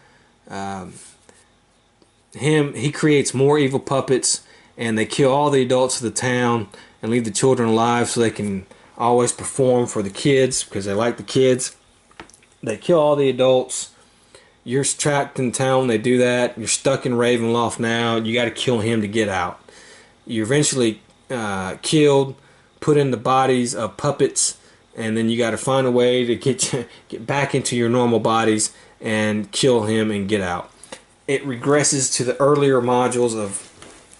he creates more evil puppets, and they kill all the adults of the town and leave the children alive so they can always perform for the kids because they like the kids. They kill all the adults. You're trapped in town when they do that. You're stuck in Ravenloft now. You got to kill him to get out. You're eventually killed, put in the bodies of puppets, and then you got to find a way to get back into your normal bodies and kill him and get out. It regresses to the earlier modules of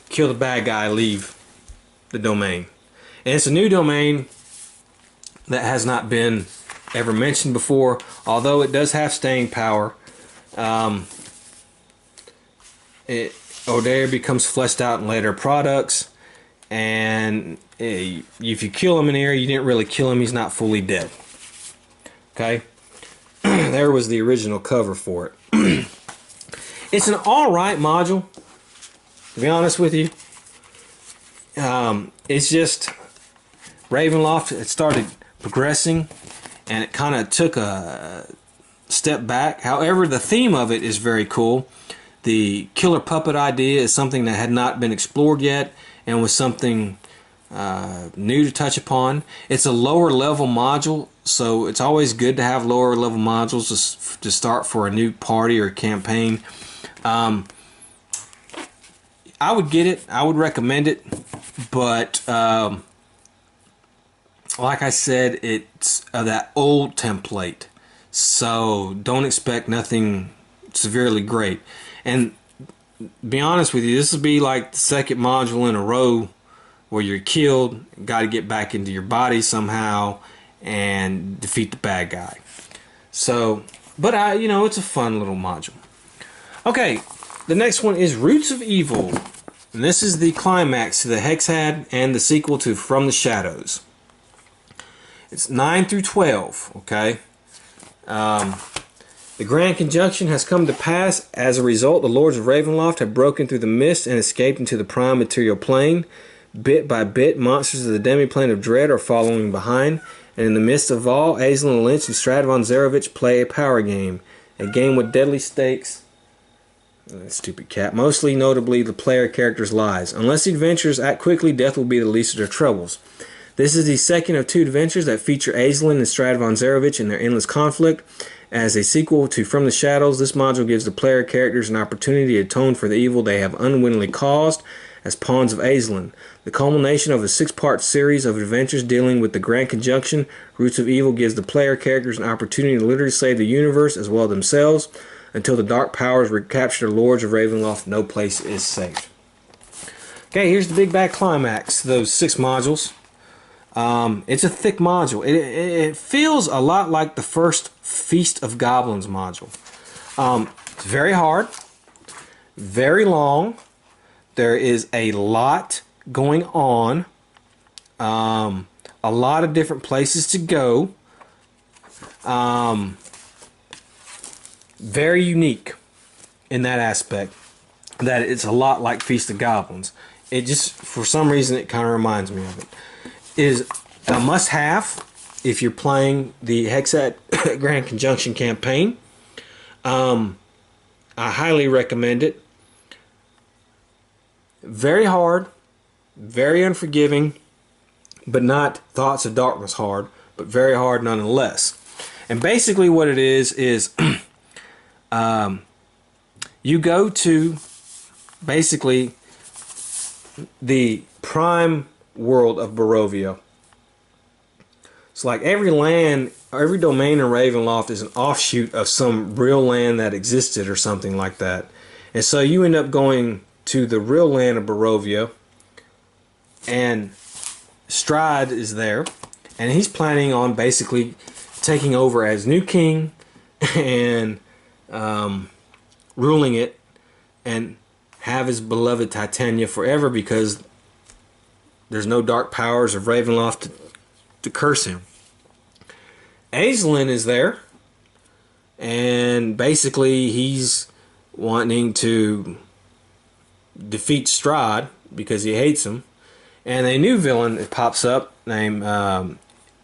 kill the bad guy, leave the domain. And it's a new domain that has not been ever mentioned before, although it does have staying power. O'Dare becomes fleshed out in later products, and if you kill him in here, you didn't really kill him, he's not fully dead. Okay? There was the original cover for it. It's an alright module, to be honest with you. It's just Ravenloft, it started progressing, and it kind of took a step back. However, the theme of it is very cool. The killer puppet idea is something that had not been explored yet and was something new to touch upon. It's a lower level module, so it's always good to have lower level modules to start for a new party or campaign. I would get it. I would recommend it, but like I said, it's that old template, so don't expect nothing severely great. And be honest with you, this will be like the second module in a row where you're killed, got to get back into your body somehow and defeat the bad guy. So, but it's a fun little module. Okay, the next one is Roots of Evil, and this is the climax to the Hexad and the sequel to From the Shadows. It's 9 through 12, okay? The Grand Conjunction has come to pass. As a result, the Lords of Ravenloft have broken through the mist and escaped into the prime material plane. Bit by bit, monsters of the demiplane of Dread are following behind, and in the midst of all, Aslan Lynch and Stradivon Zarevich play a power game. A game with deadly stakes. Stupid cat. Mostly notably the player character's lives. Unless the adventurers act quickly, death will be the least of their troubles. This is the second of two adventures that feature Aslan and Stradivon Zarevich in their endless conflict. As a sequel to From the Shadows, this module gives the player characters an opportunity to atone for the evil they have unwittingly caused as pawns of Aslan. The culmination of a 6-part series of adventures dealing with the Grand Conjunction, Roots of Evil gives the player characters an opportunity to literally save the universe as well as themselves. Until the dark powers recapture the Lords of Ravenloft, no place is safe. Okay, here's the big bad climax to those 6 modules. It's a thick module. It feels a lot like the first Feast of Goblins module. It's very hard, very long. There is a lot going on, a lot of different places to go. Very unique in that aspect, that it's a lot like Feast of Goblins. It just, for some reason, it kind of reminds me of it. It is a must-have if you're playing the Hexad Grand Conjunction campaign. I highly recommend it. Very hard, very unforgiving, but not Thoughts of Darkness hard, but very hard nonetheless. And basically what it is you go to basically the prime world of Barovia. It's like every land, every domain in Ravenloft is an offshoot of some real land that existed or something like that. And so you end up going to the real land of Barovia, and Strahd is there, and he's planning on basically taking over as new king and ruling it and have his beloved Titania forever, because there's no dark powers of Ravenloft to curse him. Aisling is there, and basically he's wanting to defeat Strahd because he hates him. And a new villain that pops up named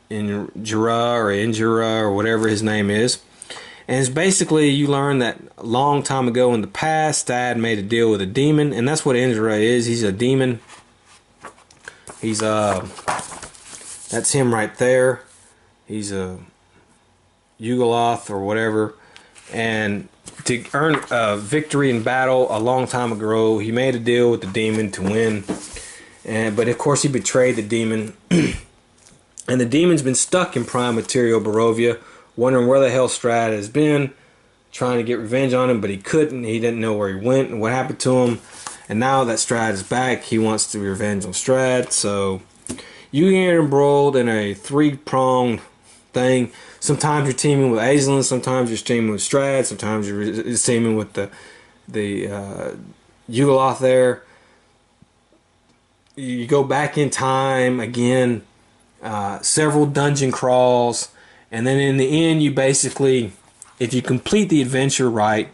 Injura or whatever his name is. And it's basically, you learn that a long time ago in the past, Dad made a deal with a demon, and that's what Injura is. He's a demon. He's that's him right there. He's a Yugoloth or whatever. And to earn a victory in battle a long time ago, he made a deal with the demon to win. But of course he betrayed the demon. And the demon's been stuck in Prime Material Barovia, wondering where the hell Strahd has been, trying to get revenge on him, but he couldn't. He didn't know where he went and what happened to him. And now that Strahd is back, he wants to revenge on Strahd. So you get embroiled in a three-pronged thing. Sometimes you're teaming with Aisling, sometimes you're teaming with Strahd, sometimes you're teaming with the Yugoloth there. You go back in time again, several dungeon crawls, and then in the end you basically, if you complete the adventure right,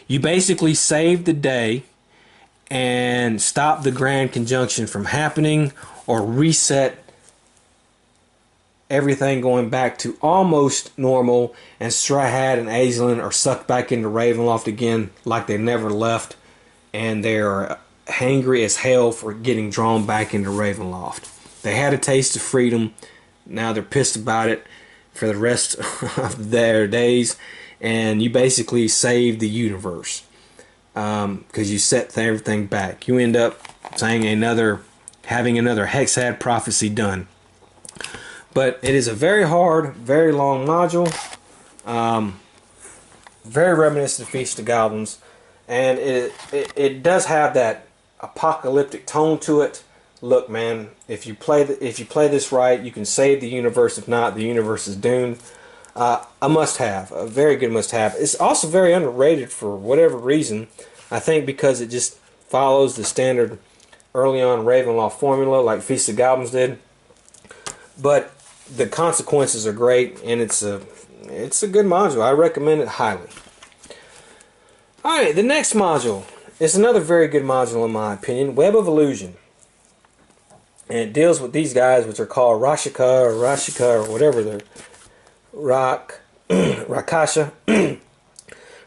you basically save the day and stop the Grand Conjunction from happening, or reset everything going back to almost normal, and Strahd and Aisling are sucked back into Ravenloft again like they never left, and they're hangry as hell for getting drawn back into Ravenloft. They had a taste of freedom, now they're pissed about it for the rest of their days, and you basically save the universe because you set everything back. You end up having another Hexad prophecy done. But it is a very hard, very long module, very reminiscent of Feast of Goblins, and it does have that apocalyptic tone to it. Look, man, if you play this right, you can save the universe. If not, the universe is doomed. A must-have, a very good must-have. It's also very underrated for whatever reason. I think because it just follows the standard early on Ravenloft formula like Feast of Goblins did. But the consequences are great, and it's a good module. I recommend it highly. Alright, the next module is another very good module in my opinion, Web of Illusion. And it deals with these guys, which are called Rashika or whatever they're Rakasha.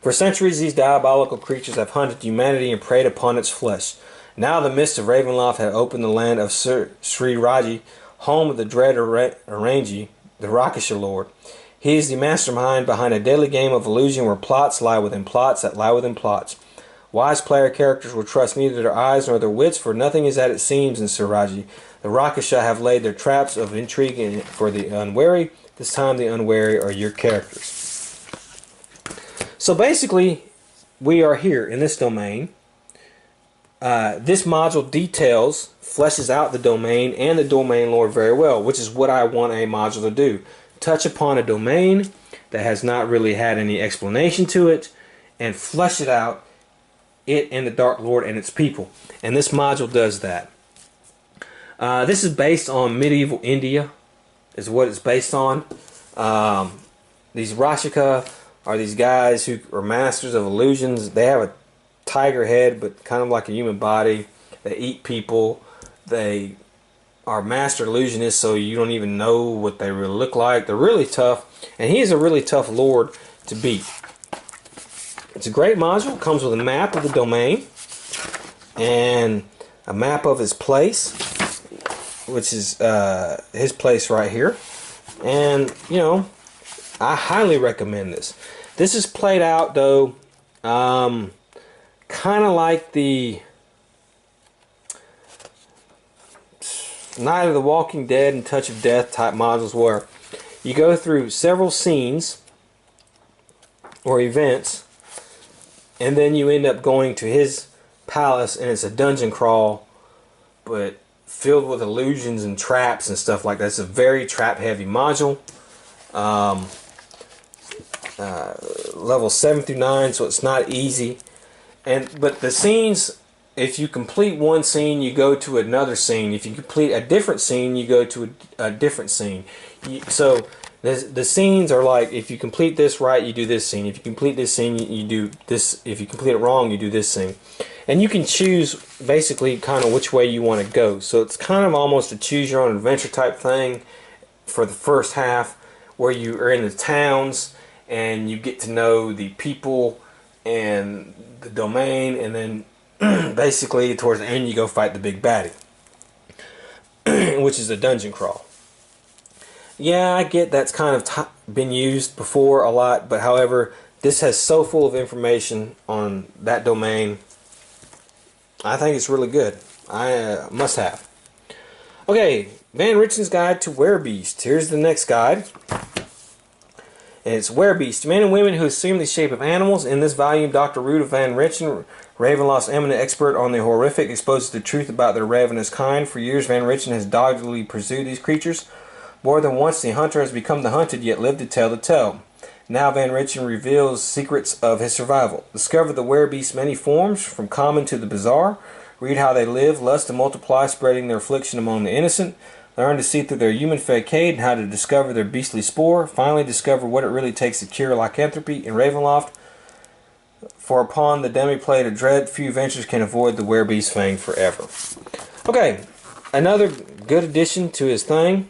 For centuries, these diabolical creatures have hunted humanity and preyed upon its flesh. Now the mists of Ravenloft have opened the land of Sri Raji, home of the dread Arangi, the Rakasha Lord. He is the mastermind behind a deadly game of illusion where plots lie within plots that lie within plots. Wise player characters will trust neither their eyes nor their wits, for nothing is as it seems in Siraji. The Rakasha have laid their traps of intrigue for the unwary. This time the unwary are your characters. So basically, we are here in this domain. This module fleshes out the domain and the domain lore very well, which is what I want a module to do. Touch upon a domain that has not really had any explanation to it, and flesh it out, it and the Dark Lord and its people. And this module does that. This is based on medieval India, is what it's based on. These Rashika are these guys who are masters of illusions. They have a tiger head, but kind of like a human body. They eat people. They are master illusionists, so you don't even know what they really look like. They're really tough, and he is a really tough lord to beat. It's a great module. It comes with a map of the domain and a map of his place, which is his place right here. And, you know, I highly recommend this. This is played out, though, kind of like the Night of the Walking Dead and Touch of Death type modules, where you go through several scenes or events, and then you end up going to his palace, and it's a dungeon crawl, but filled with illusions and traps and stuff like that. It's a very trap heavy module. Level 7 through 9, so it's not easy. But the scenes, if you complete one scene, you go to another scene. If you complete a different scene, you go to a different scene. So the scenes are like, if you complete this right, you do this scene. If you complete this scene, you do this. If you complete it wrong, you do this scene. And you can choose basically kind of which way you want to go. So it's kind of almost a choose your own adventure type thing for the first half, where you are in the towns and you get to know the people and the domain, and then basically towards the end you go fight the big baddie, which is a dungeon crawl. Yeah, I get that's kind of been used before a lot, but however, this has so full of information on that domain. I think it's really good. I must have. Okay, Van Richten's Guide to Werebeast. Here's the next guide. And it's Werebeast. Men and women who assume the shape of animals. In this volume, Dr. Root of Van Richten, Ravenloft's eminent expert on the horrific, exposes the truth about their ravenous kind. For years, Van Richten has doggedly pursued these creatures. More than once, the hunter has become the hunted, yet lived to tell the tale. Now Van Richten reveals secrets of his survival. Discover the werebeast's many forms, from common to the bizarre. Read how they live, lust and multiply, spreading their affliction among the innocent. Learn to see through their human facade and how to discover their beastly spore. Finally, discover what it really takes to cure lycanthropy in Ravenloft. For upon the demi-plate of dread, few adventures can avoid the werebeast fang forever. Okay, another good addition to his thing.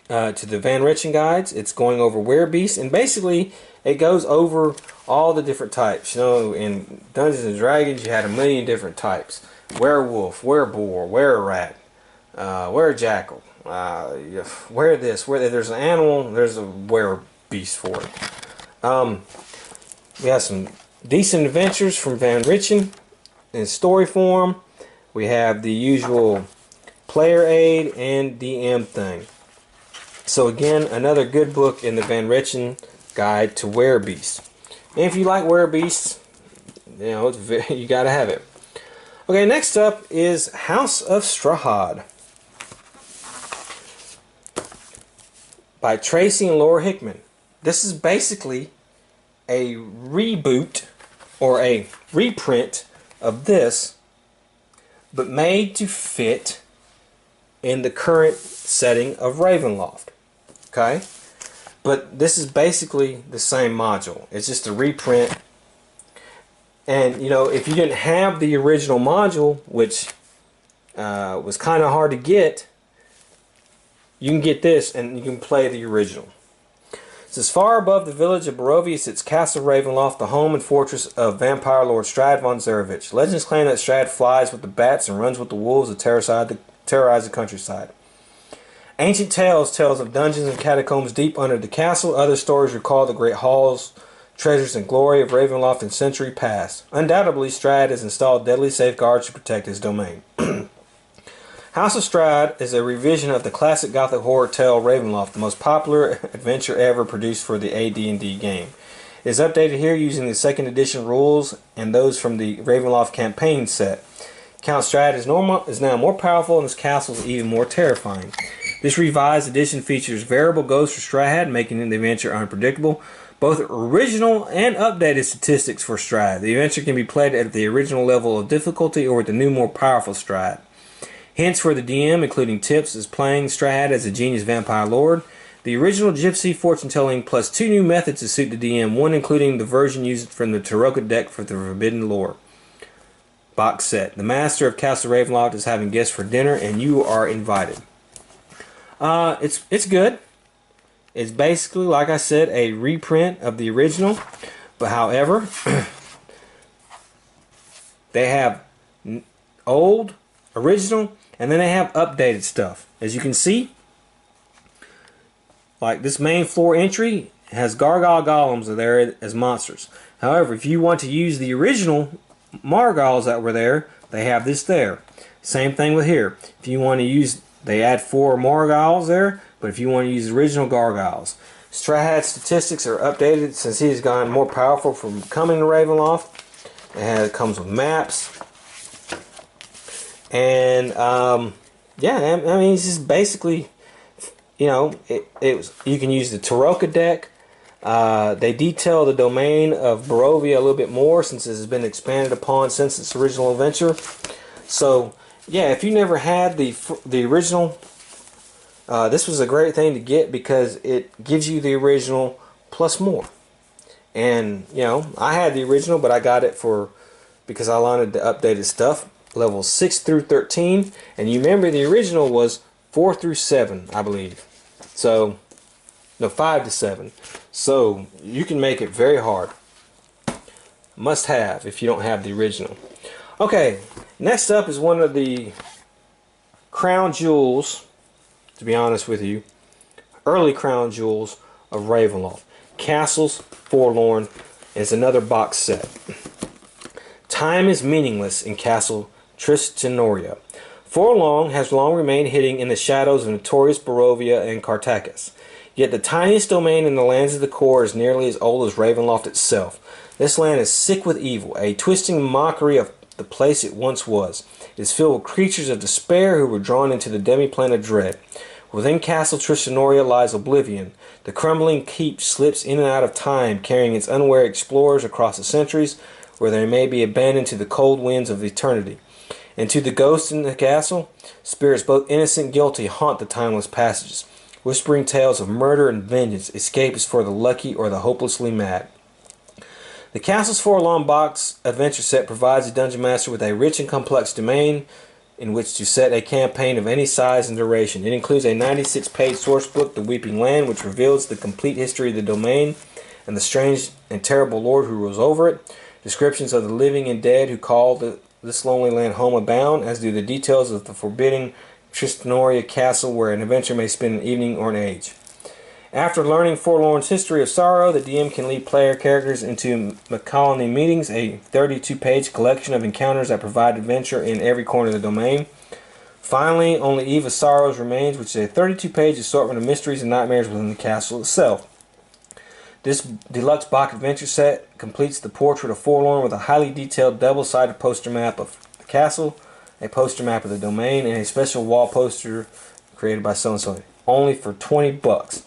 To the Van Richten guides. It's going over werebeast, and basically it goes over all the different types. You know, in Dungeons and Dragons you had a million different types: werewolf, wereboar, were-rat, were-jackal, where this, where there's an animal, there's a werebeast for it. We have some decent adventures from Van Richten in story form. We have the usual player aid and DM thing. So again, another good book in the Van Richten Guide to Werebeast. And if you like werebeasts, you know, you gotta have it. Okay, next up is House of Strahd by Tracy and Laura Hickman. This is basically a reboot or a reprint of this, but made to fit in the current setting of Ravenloft. Okay? But this is basically the same module. It's just a reprint. And, you know, if you didn't have the original module, which was kind of hard to get, you can get this and you can play the original. It says, far above the village of Barovia sits Castle Ravenloft, the home and fortress of vampire lord Strahd von Zarovich. Legends claim that Strahd flies with the bats and runs with the wolves to terrorize the countryside. Ancient tales of dungeons and catacombs deep under the castle. Other stories recall the great halls, treasures, and glory of Ravenloft in century past. Undoubtedly, Strahd has installed deadly safeguards to protect his domain. House of Strahd is a revision of the classic gothic horror tale Ravenloft, the most popular adventure ever produced for the AD&D game. It is updated here using the 2nd edition rules and those from the Ravenloft campaign set. Count Strahd is now more powerful and his castle is even more terrifying. This revised edition features variable ghosts for Strahd, making the adventure unpredictable. Both original and updated statistics for Strahd. The adventure can be played at the original level of difficulty or with the new, more powerful Strahd. Hints for the DM, including tips, is playing Strahd as a genius vampire lord. The original Gypsy fortune telling plus 2 new methods to suit the DM, one including the version used from the Taroko deck for the Forbidden Lore box set. The master of Castle Ravenloft is having guests for dinner, and you are invited. It's good. It's basically, like I said, a reprint of the original, but however, they have old, original, and then they have updated stuff. As you can see, like this main floor entry has gargoyle golems there as monsters. However, if you want to use the original Margals that were there, they have this there. Same thing with here. If you want to use, they add 4 Margals there, but if you want to use original gargoyles. Strahad's statistics are updated since he has gotten more powerful from coming to Ravenloft. It comes with maps. And yeah, I mean, it's just basically, you know, you can use the Taroko deck. They detail the domain of Barovia a little bit more since it has been expanded upon since its original adventure. So yeah, if you never had the original, this was a great thing to get because it gives you the original plus more. And you know, I had the original, but I got it because I wanted the updated stuff, levels 6 through 13, and you remember the original was 4 through 7, I believe. So no, 5 to 7. So you can make it very hard. Must have if you don't have the original. Okay, next up is one of the crown jewels, to be honest with you, early crown jewels of Ravenloft. Castles Forlorn is another box set. Time is meaningless in Castle Tristanoria. Forlorn has long remained hidden in the shadows of notorious Barovia and Cartacus. Yet the tiniest domain in the lands of the core is nearly as old as Ravenloft itself. This land is sick with evil, a twisting mockery of the place it once was. It is filled with creatures of despair who were drawn into the demiplane of dread. Within Castle Tristanoria lies oblivion. The crumbling keep slips in and out of time, carrying its unaware explorers across the centuries, where they may be abandoned to the cold winds of eternity. And to the ghosts in the castle, spirits both innocent and guilty haunt the timeless passages, whispering tales of murder and vengeance. Escape is for the lucky or the hopelessly mad. The Castles Forlorn box adventure set provides the Dungeon Master with a rich and complex domain in which to set a campaign of any size and duration. It includes a 96-page source book, The Weeping Land, which reveals the complete history of the domain and the strange and terrible lord who rules over it. Descriptions of the living and dead who call this lonely land home abound, as do the details of the forbidding Tristanoria Castle, where an adventurer may spend an evening or an age. After learning Forlorn's history of sorrow, the DM can lead player characters into colony meetings, a 32-page collection of encounters that provide adventure in every corner of the domain. Finally, only Eve of Sorrows remains, which is a 32-page assortment of mysteries and nightmares within the castle itself. This deluxe box adventure set completes the portrait of Forlorn with a highly detailed double-sided poster map of the castle, a poster map of the domain, and a special wall poster created by so-and-so. Only for $20.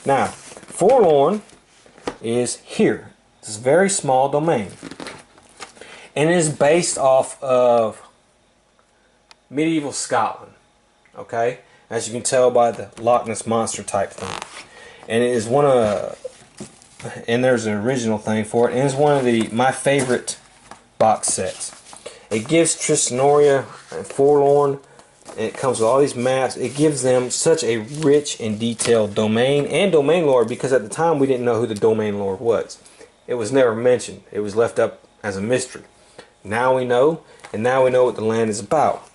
Now, Forlorn is here. It's a very small domain. And it is based off of medieval Scotland. Okay? As you can tell by the Loch Ness Monster type thing. And it is one of... And there's an original thing for it. And it's one of my favorite box sets. It gives Tristanoria and Forlorn, and it comes with all these maps. It gives them such a rich and detailed domain and domain lore, because at the time we didn't know who the domain lord was. It was never mentioned. It was left up as a mystery. Now we know, and now we know what the land is about.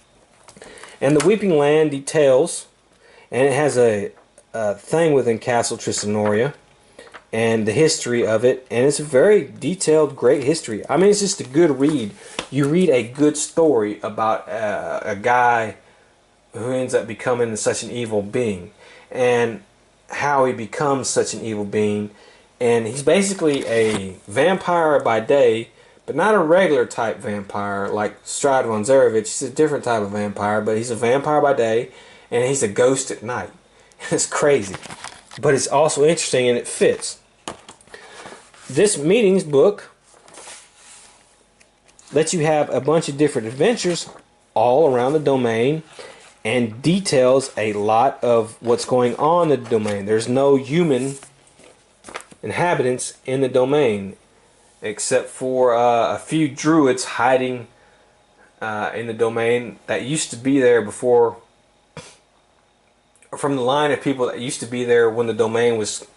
And the Weeping Land details, and it has a thing within Castle Tristanoria and the history of it, and it's a very detailed, great history. I mean, it's just a good read. You read a good story about a guy who ends up becoming such an evil being, and how he becomes such an evil being. And he's basically a vampire by day, but not a regular type vampire like Strahd von Zarovich. He's a different type of vampire, but he's a vampire by day, and he's a ghost at night. It's crazy, but it's also interesting, and it fits. This meetings book lets you have a bunch of different adventures all around the domain, and details a lot of what's going on in the domain. There's no human inhabitants in the domain except for a few druids hiding in the domain that used to be there before, from the line of people that used to be there when the domain was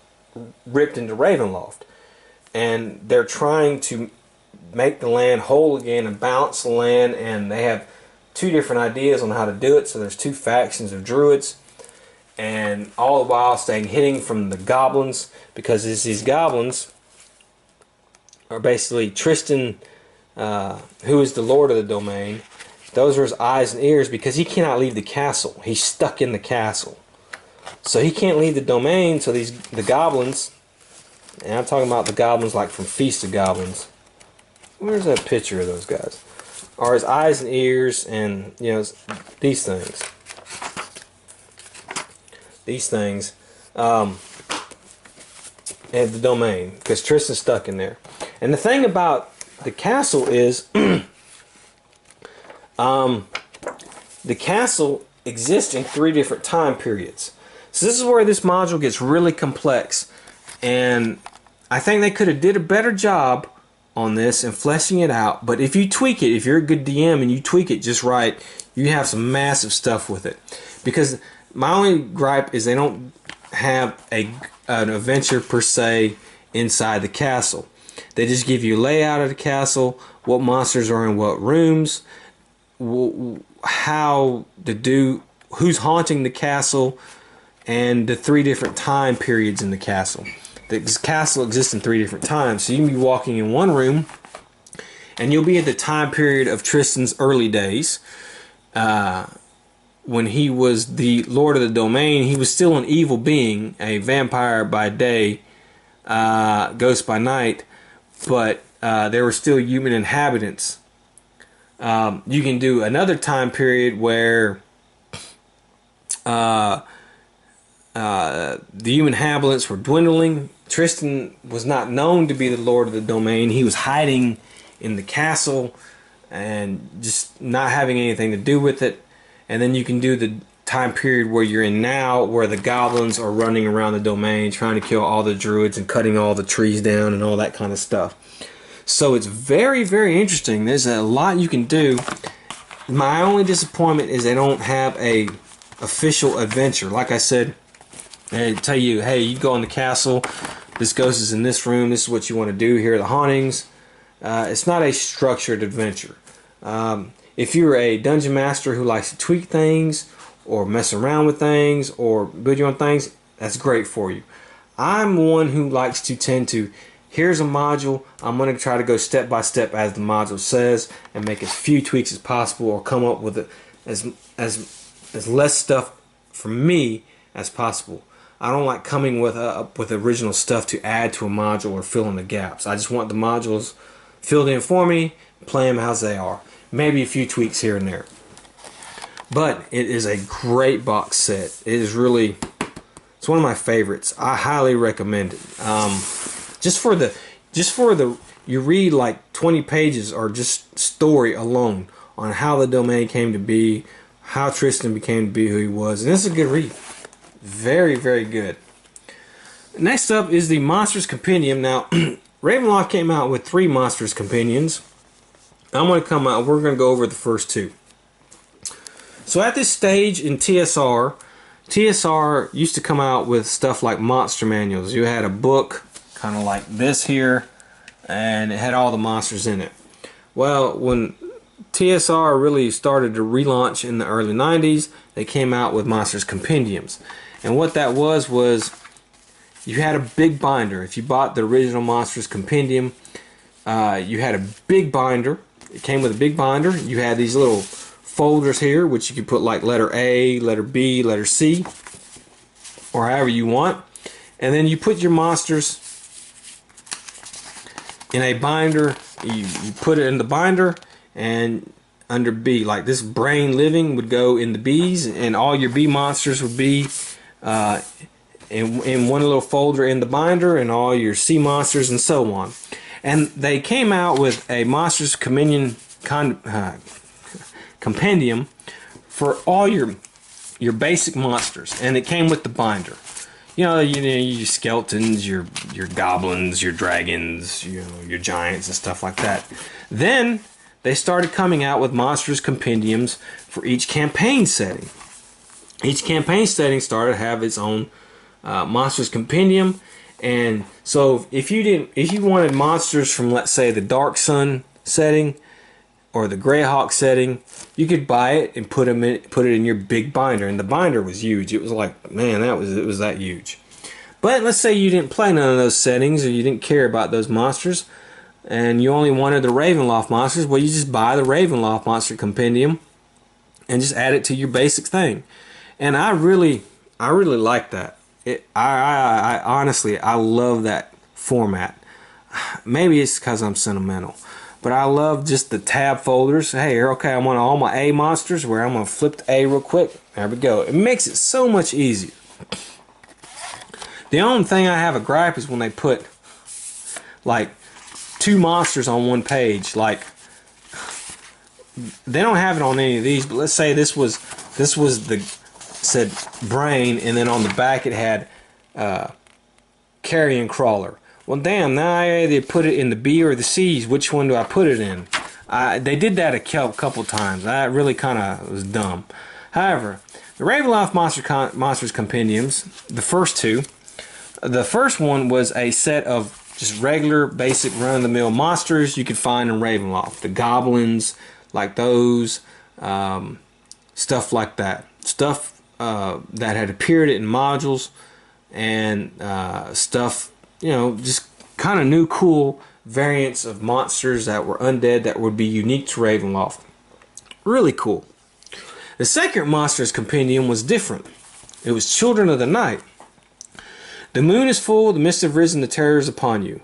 ripped into Ravenloft. And they're trying to make the land whole again and balance the land, and they have two different ideas on how to do it. So there's two factions of druids, and all the while staying hidden from the goblins, because these goblins are basically Tristan, who is the lord of the domain. Those are his eyes and ears, because he cannot leave the castle. He's stuck in the castle, so he can't leave the domain. So the goblins, and I'm talking about the goblins like from Feast of Goblins. Where's that picture of those guys? Are his eyes and ears, and these things. These things, and the domain, because Tristan's stuck in there. And the thing about the castle is, the castle exists in 3 different time periods. So this is where this module gets really complex, and I think they could have did a better job on this and fleshing it out. But if you tweak it, if you're a good DM and you tweak it just right, you have some massive stuff with it. Because my only gripe is they don't have an adventure per se inside the castle. They just give you a layout of the castle, what monsters are in what rooms, how to do, who's haunting the castle, and the 3 different time periods in the castle. This castle exists in 3 different times, so you can be walking in one room, and you'll be at the time period of Tristan's early days. When he was the lord of the domain, he was still an evil being, a vampire by day, ghost by night, but there were still human inhabitants. You can do another time period where the human inhabitants were dwindling. Tristan was not known to be the lord of the domain. He was hiding in the castle and just not having anything to do with it. And then you can do the time period where you're in now, where the goblins are running around the domain trying to kill all the druids and cutting all the trees down and all that kind of stuff. So it's very, very interesting. There's a lot you can do. My only disappointment is they don't have a official adventure. Like I said, they tell you, hey, you go in the castle, this ghost is in this room, this is what you want to do, here are the hauntings. It's not a structured adventure. If you're a dungeon master who likes to tweak things or mess around with things or build your own things, that's great for you. I'm one who likes to tend to, here's a module, I'm going to try to go step by step as the module says and make as few tweaks as possible, or come up with as less stuff for me as possible. I don't like coming with original stuff to add to a module or fill in the gaps. I just want the modules filled in for me, play them as they are. Maybe a few tweaks here and there. But it is a great box set. It is really, it's one of my favorites. I highly recommend it. Just for the, you read like 20 pages or just story alone on how the domain came to be, how Tristan became to be who he was. And this is a good read. Very, very good. Next up is the Monsters Compendium. Now, Ravenloft came out with 3 Monsters Compendiums. I'm going to come out, we're going to go over the first 2. So at this stage in TSR used to come out with stuff like monster manuals. You had a book, kind of like this here, and it had all the monsters in it. Well, when TSR really started to relaunch in the early 90s, they came out with Monsters Compendiums. And what that was you had a big binder. If you bought the original Monsters Compendium, you had a big binder. It came with a big binder. You had these little folders here, which you could put like letter A, letter B, letter C, or however you want. And then you put your monsters in a binder. You put it in the binder, and under B, like this brain living would go in the B's, and all your B monsters would be in one little folder in the binder, and all your C monsters and so on. And they came out with a Monsters Compendium for all your your basic monsters, and it came with the binder. Your skeletons, your goblins, your dragons, your giants and stuff like that. Then they started coming out with monsters compendiums for each campaign setting. Each campaign setting started to have its own monsters compendium, and so if you wanted monsters from, let's say, the Dark Sun setting or the Greyhawk setting, you could buy it and put it in your big binder. And the binder was huge. It was like, man, it was that huge. But let's say you didn't play none of those settings, or you didn't care about those monsters, and you only wanted the Ravenloft monsters. Well, you just buy the Ravenloft monster compendium and just add it to your basic thing. And I really like that. I honestly, I love that format. Maybe it's because I'm sentimental, but I love just the tab folders. Hey, okay, I want all my A monsters, where I'm going to flip the A real quick. There we go. It makes it so much easier. The only thing I have a gripe is when they put like 2 monsters on one page. Like, they don't have it on any of these, but let's say this was said brain, and then on the back it had carrion crawler. Well, damn, now I either put it in the B or the C's. Which one do I put it in? They did that a couple times. That really kind of was dumb. However, the Ravenloft Monsters Compendiums, the first two, the first one was a set of just regular, basic, run-of-the-mill monsters you could find in Ravenloft. The goblins, like those, stuff like that. Stuff that had appeared in modules, and stuff, just kind of new, cool variants of monsters that were undead that would be unique to Ravenloft. Really cool. The second Monsters Compendium was different. It was Children of the Night. The moon is full, the mists have risen, the terror is upon you.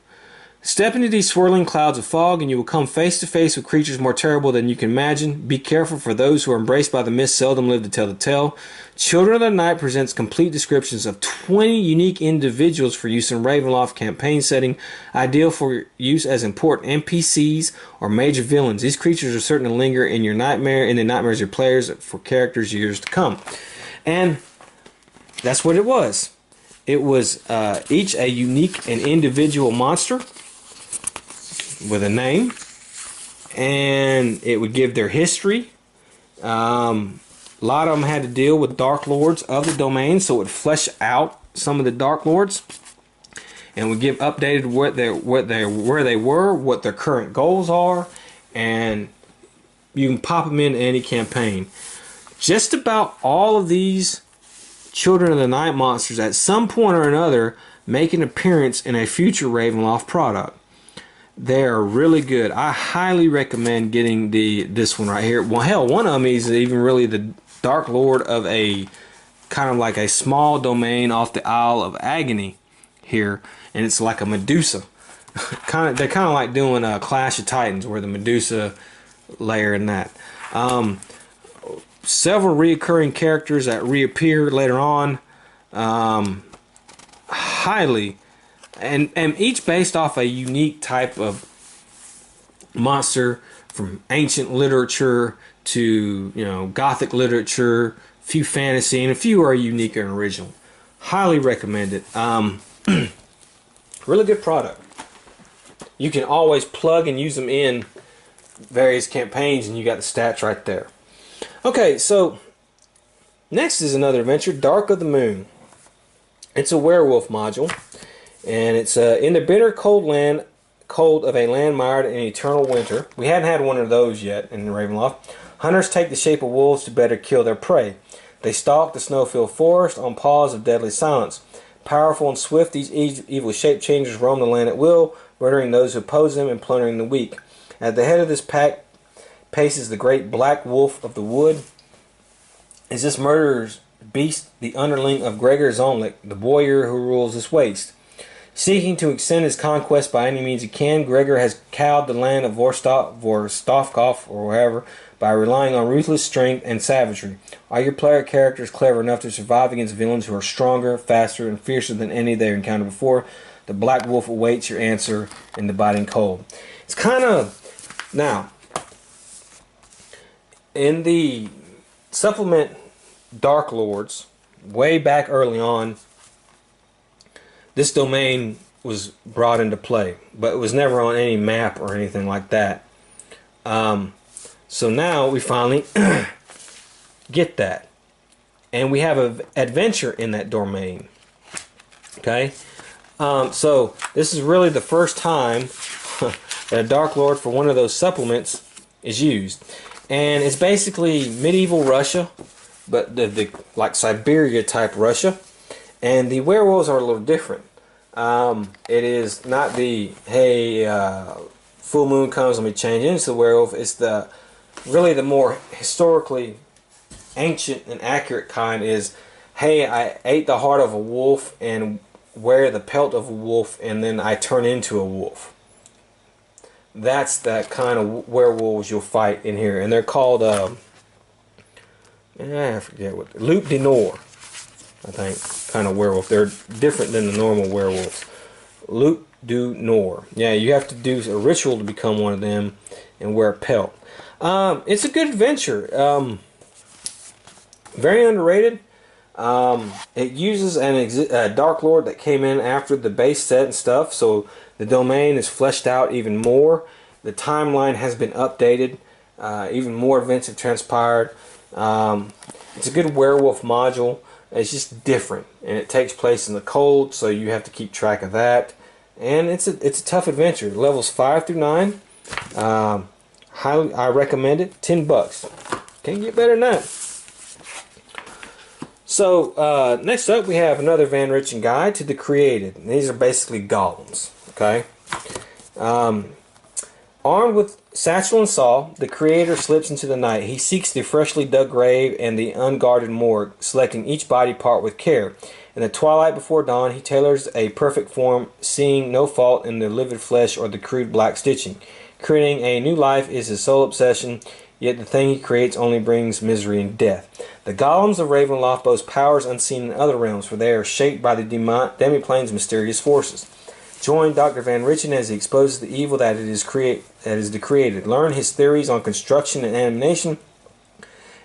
Step into these swirling clouds of fog, and you will come face to face with creatures more terrible than you can imagine. Be careful, for those who are embraced by the mist seldom live to tell the tale. Children of the Night presents complete descriptions of 20 unique individuals for use in Ravenloft campaign setting, ideal for use as important NPCs or major villains. These creatures are certain to linger in your nightmare, in the nightmares of your players for characters years to come. And that's what it was. It was each a unique and individual monster with a name, and it would give their history. A lot of them had to deal with Dark Lords of the domain, so it would flesh out some of the Dark Lords, and would give updated where they were, what their current goals are, and you can pop them into any campaign. Just about all of these Children of the Night monsters at some point or another make an appearance in a future Ravenloft product. They are really good. I highly recommend getting this one right here. Well, hell, one of them is even really the Dark Lord of a kind of like a small domain off the Isle of Agony here, and it's like a Medusa. They're kind of like doing a Clash of Titans, where the Medusa layer in that. Several reoccurring characters that reappear later on. Highly. And each based off a unique type of monster, from ancient literature to Gothic literature, a few fantasy, and a few are unique and original. Highly recommend it. Really good product. You can always plug and use them in various campaigns, and you got the stats right there. Okay, so next is another adventure, Dark of the Moon. It's a werewolf module. And it's in the bitter cold of a land mired in eternal winter. We hadn't had one of those yet in Ravenloft. Hunters take the shape of wolves to better kill their prey. They stalk the snow-filled forest on paws of deadly silence. Powerful and swift, these evil shape-changers roam the land at will, murdering those who oppose them and plundering the weak. At the head of this pack paces the great black wolf of the wood. Is this murderer's beast the underling of Gregor Zonlik, the warrior who rules this waste? Seeking to extend his conquest by any means he can, Gregor has cowed the land of Vorstovkov, or wherever, by relying on ruthless strength and savagery. Are your player characters clever enough to survive against villains who are stronger, faster, and fiercer than any they encountered before? The Black Wolf awaits your answer in the biting cold. It's kind of... Now, in the supplement Dark Lords, way back early on, this domain was brought into play, but it was never on any map or anything like that. So now we finally get that, and we have an adventure in that domain. Okay, so this is really the first time that a Dark Lord for one of those supplements is used, and it's basically medieval Russia, but the like Siberia type Russia, and the werewolves are a little different. It is not the hey full moon comes, let me change into the werewolf. It's the really the more historically ancient and accurate kind is, hey, I ate the heart of a wolf and wear the pelt of a wolf, and then I turn into a wolf. That's that kind of werewolves you'll fight in here, and they're called I forget what, loup de Nord, I think, kind of werewolf. They're different than the normal werewolves. Loup du Nord. Yeah, you have to do a ritual to become one of them and wear a pelt. It's a good adventure. Very underrated. It uses a Dark Lord that came in after the base set and stuff, so the domain is fleshed out even more. The timeline has been updated. Even more events have transpired. It's a good werewolf module. It's just different, and it takes place in the cold, so you have to keep track of that. And it's a tough adventure. Levels 5 through 9. Highly, I recommend it. $10. Can't get better than that. So next up, we have another Van Richten guide to the created. And these are basically golems. Okay. Armed with satchel and saw, the creator slips into the night. He seeks the freshly dug grave and the unguarded morgue, selecting each body part with care. In the twilight before dawn, he tailors a perfect form, seeing no fault in the livid flesh or the crude black stitching. Creating a new life is his sole obsession, yet the thing he creates only brings misery and death. The golems of Ravenloft boast powers unseen in other realms, for they are shaped by the demiplane's mysterious forces. Join Dr. Van Richten as he exposes the evil that is the created. Learn his theories on construction and animation,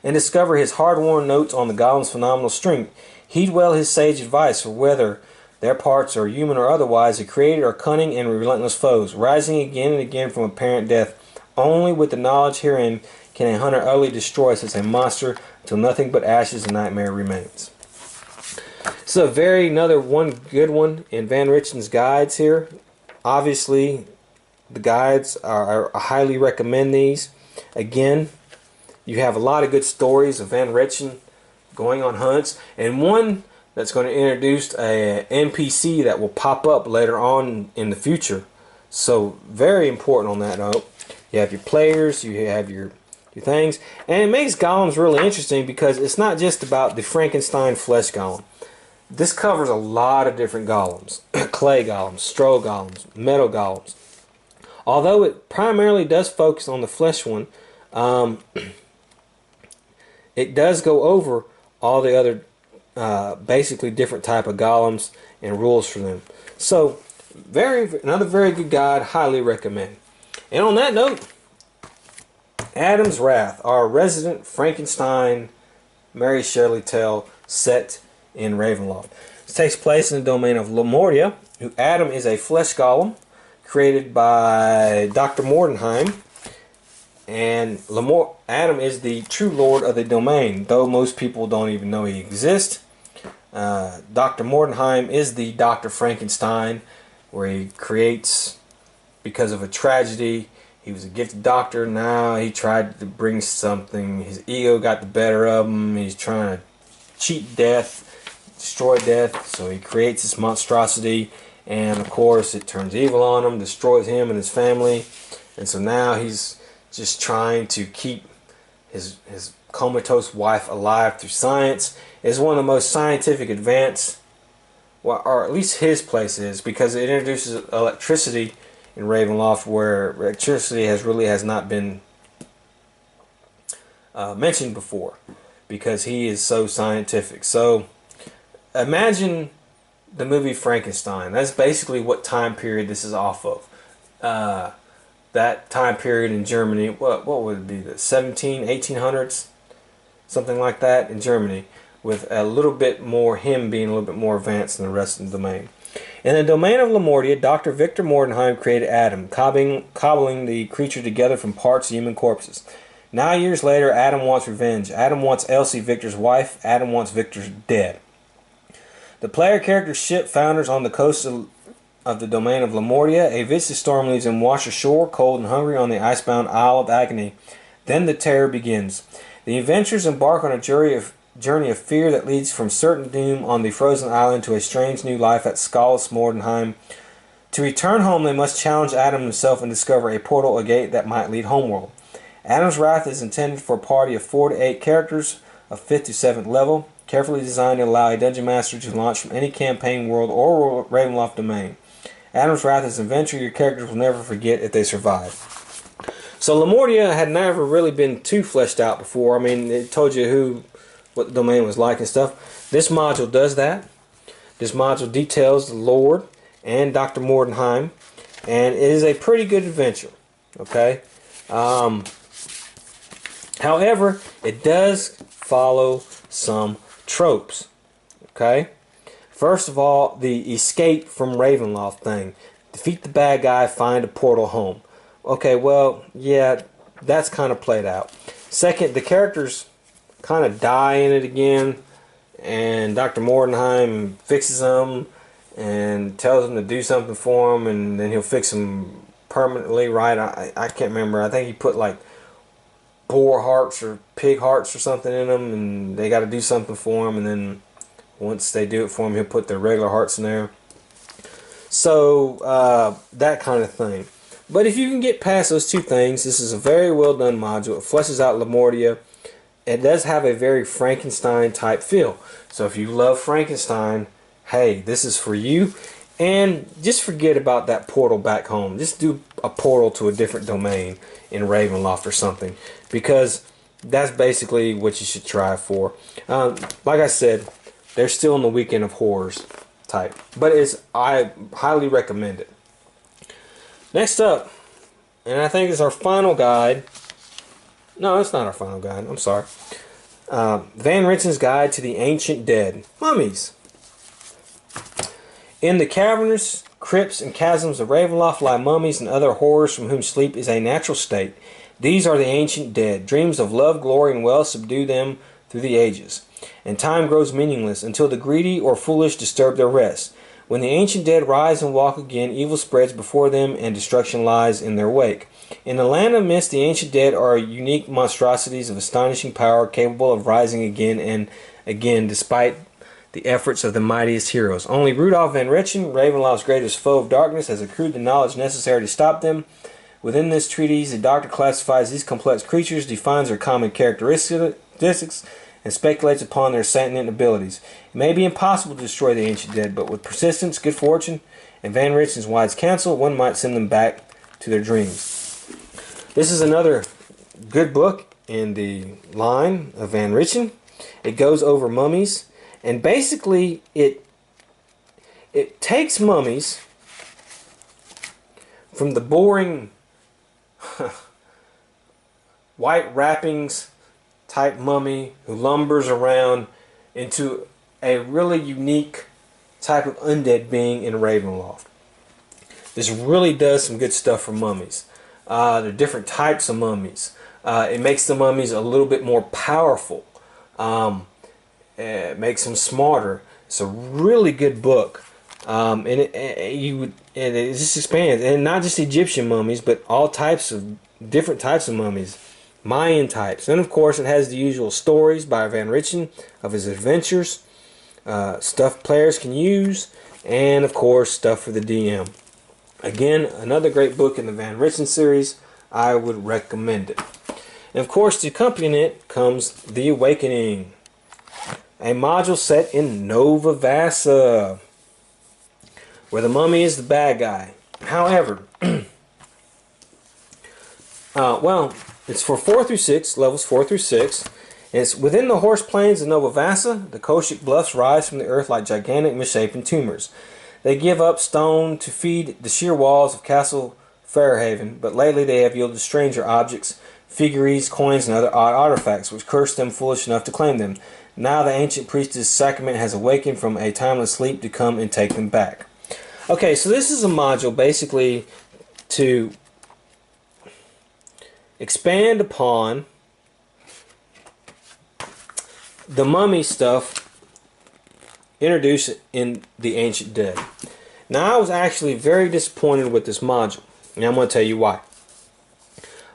and discover his hard-worn notes on the golem's phenomenal strength. Heed well his sage advice, for whether their parts are human or otherwise, the created are cunning and relentless foes, rising again and again from apparent death. Only with the knowledge herein can a hunter utterly destroy such a monster until nothing but ashes and nightmare remains. So another one good one in Van Richten's guides here. Obviously, the guides I highly recommend these. Again, you have a lot of good stories of Van Richten going on hunts, and one that's going to introduce a NPC that will pop up later on in the future. So very important on that note. You have your players, you have your things, and it makes golems really interesting because it's not just about the Frankenstein flesh golem. This covers a lot of different golems. Clay golems, straw golems, metal golems. Although it primarily does focus on the flesh one, it does go over all the other basically different type of golems and rules for them. So another very good guide, highly recommend. And on that note, Adam's Wrath, our resident Frankenstein Mary Shelley tale set in Ravenloft. This takes place in the domain of Lemuria, who Adam is a flesh golem created by Dr. Mordenheim, and Adam is the true lord of the domain, though most people don't even know he exists. Dr. Mordenheim is the Dr. Frankenstein, where he creates because of a tragedy. He was a gifted doctor. Now he tried to bring something. His ego got the better of him. He's trying to cheat death, destroy death. So he creates this monstrosity, and of course it turns evil on him, destroys him and his family. And so now he's just trying to keep his comatose wife alive through science. It's one of the most scientific advanced, well, or at least his place is, because it introduces electricity in Ravenloft, where electricity has not been mentioned before, because he is so scientific. So imagine the movie Frankenstein. That's basically what time period this is off of. That time period in Germany, what would it be, the 1800s? something like that, in Germany, with a little bit more, him being a little bit more advanced than the rest of the domain. In the domain of Lemordia, Dr. Victor Mordenheim created Adam, cobbling the creature together from parts of human corpses. 9 years later, Adam wants revenge. Adam wants Elsie, Victor's wife. Adam wants Victor dead. The player character's ship founders on the coast of the domain of Lemordia. A vicious storm leaves them washed ashore, cold and hungry, on the icebound Isle of Agony. Then the terror begins. The adventurers embark on a journey of fear that leads from certain doom on the frozen island to a strange new life at Skallis Mordenheim. To return home, they must challenge Adam himself and discover a portal, a gate that might lead homeworld. Adam's Wrath is intended for a party of 4 to 8 characters of 5th to 7th level, carefully designed to allow a dungeon master to launch from any campaign world or Ravenloft domain. Adam's Wrath is an adventure your characters will never forget if they survive. So Lemordia had never really been too fleshed out before. I mean, it told you what the domain was like and stuff. This module does that. This module details the Lord and Dr. Mordenheim, and it is a pretty good adventure. Okay. However, it does follow some tropes. Okay. First of all, the escape from Ravenloft thing. Defeat the bad guy, find a portal home. Okay, well, yeah, that's kind of played out. Second, the characters kind of die in it again, and Dr. Mordenheim fixes them and tells them to do something for him, and then he'll fix them permanently, right? I can't remember. I think he put like boar hearts or pig hearts or something in them, and they got to do something for him, and then once they do it for him, he'll put their regular hearts in there. So, that kind of thing. But if you can get past those two things, this is a very well done module. It fleshes out Lemordia. It does have a very Frankenstein type feel. So if you love Frankenstein, hey, this is for you. And just forget about that portal back home. Just do a portal to a different domain in Ravenloft or something, because that's basically what you should try for. Like I said, they're still in the Weekend of Horrors type, but I highly recommend it. Next up, and I think it's our final guide. No, it's not our final guide. I'm sorry. Van Ritten's Guide to the Ancient Dead. Mummies. In the caverns, crypts, and chasms of Ravenloft lie mummies and other horrors from whom sleep is a natural state. These are the ancient dead. Dreams of love, glory, and wealth subdue them through the ages, and time grows meaningless until the greedy or foolish disturb their rest. When the ancient dead rise and walk again, evil spreads before them and destruction lies in their wake. In the land of mist, the ancient dead are unique monstrosities of astonishing power, capable of rising again and again despite the efforts of the mightiest heroes. Only Rudolf Van Ritten, Ravenloft's greatest foe of darkness, has accrued the knowledge necessary to stop them. Within this treatise, the Doctor classifies these complex creatures, defines their common characteristics, and speculates upon their sentient abilities. It may be impossible to destroy the ancient dead, but with persistence, good fortune, and Van Ritten's wise counsel, one might send them back to their dreams. This is another good book in the line of Van Ritten. It goes over mummies, and basically it takes mummies from the boring white wrappings type mummy who lumbers around into a really unique type of undead being in Ravenloft. This really does some good stuff for mummies. There are different types of mummies. It makes the mummies a little bit more powerful. It makes them smarter. It's a really good book. And it just expands. And not just Egyptian mummies, but all types of different types of mummies. Mayan types. And of course it has the usual stories by Van Ritten of his adventures, stuff players can use, and of course stuff for the DM. Again, another great book in the Van Ritten series. I would recommend it. And of course to accompany it comes The Awakening, a module set in Nova Vasa, where the mummy is the bad guy. However, well, it's for 4 through 6, levels 4 through 6. And it's within the horse plains of Nova Vasa. The Koshik bluffs rise from the earth like gigantic misshapen tumors. They give up stone to feed the sheer walls of Castle Fairhaven, but lately they have yielded stranger objects, figurines, coins, and other odd artifacts, which cursed them foolish enough to claim them. Now the ancient priestess Sacrament has awakened from a timeless sleep to come and take them back. Okay, so this is a module basically to expand upon the mummy stuff introduced in the Ancient Dead. Now I was actually very disappointed with this module, and I'm going to tell you why.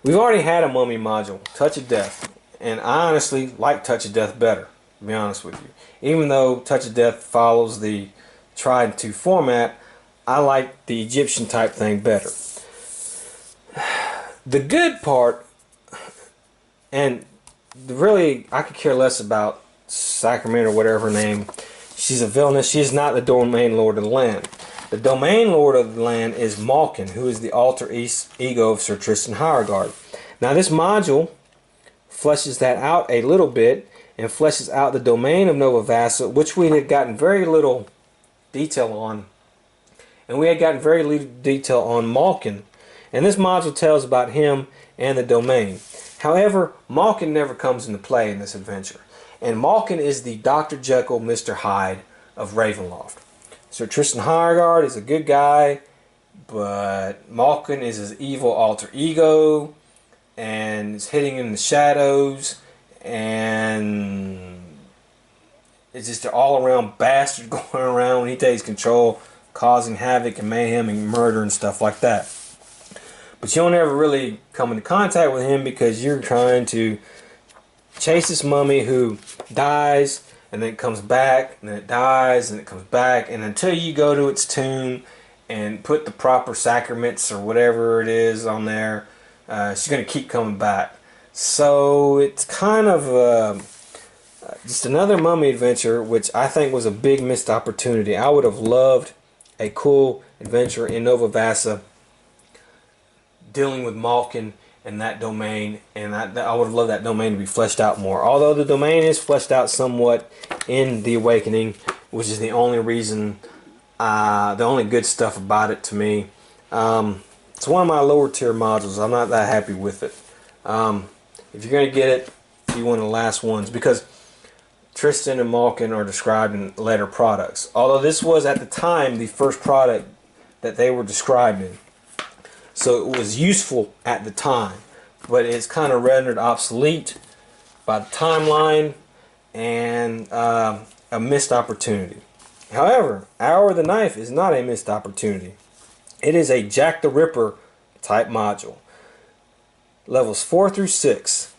We've already had a mummy module, Touch of Death, and I honestly like Touch of Death better, to be honest with you. Even though Touch of Death follows the tried and true format, I like the Egyptian type thing better. The good part, and really I could care less about Sacrament or whatever her name. She's a villainess. She is not the domain lord of the land. The domain lord of the land is Malkin, who is the alter ego of Sir Tristan Hiergard. Now this module fleshes that out a little bit and fleshes out the domain of Nova Vasa, which we had gotten very little detail on. And we had gotten very little detail on Malkin. And this module tells about him and the domain. However, Malkin never comes into play in this adventure. And Malkin is the Dr. Jekyll, Mr. Hyde of Ravenloft. Sir Tristan Hiergard is a good guy, but Malkin is his evil alter ego and is hiding in the shadows, and it's just an all-around bastard going around when he takes control, causing havoc and mayhem and murder and stuff like that. But you don't ever really come into contact with him because you're trying to chase this mummy who dies, and then it comes back, and then it dies, and it comes back, and until you go to its tomb and put the proper sacraments or whatever it is on there, she's going to keep coming back. So it's kind of just another mummy adventure, which I think was a big missed opportunity. I would have loved a cool adventure in Nova Vasa dealing with Malkin and that domain, and I would have loved that domain to be fleshed out more. Although the domain is fleshed out somewhat in The Awakening, which is the only reason, the only good stuff about it to me. It's one of my lower tier modules. I'm not that happy with it. If you're going to get it, be one of the last ones, because Tristan and Malkin are described in later products. Although this was at the time the first product that they were described in. So it was useful at the time, but it's kind of rendered obsolete by the timeline and a missed opportunity. However, Hour of the Knife is not a missed opportunity. It is a Jack the Ripper type module. Levels 4 through 6.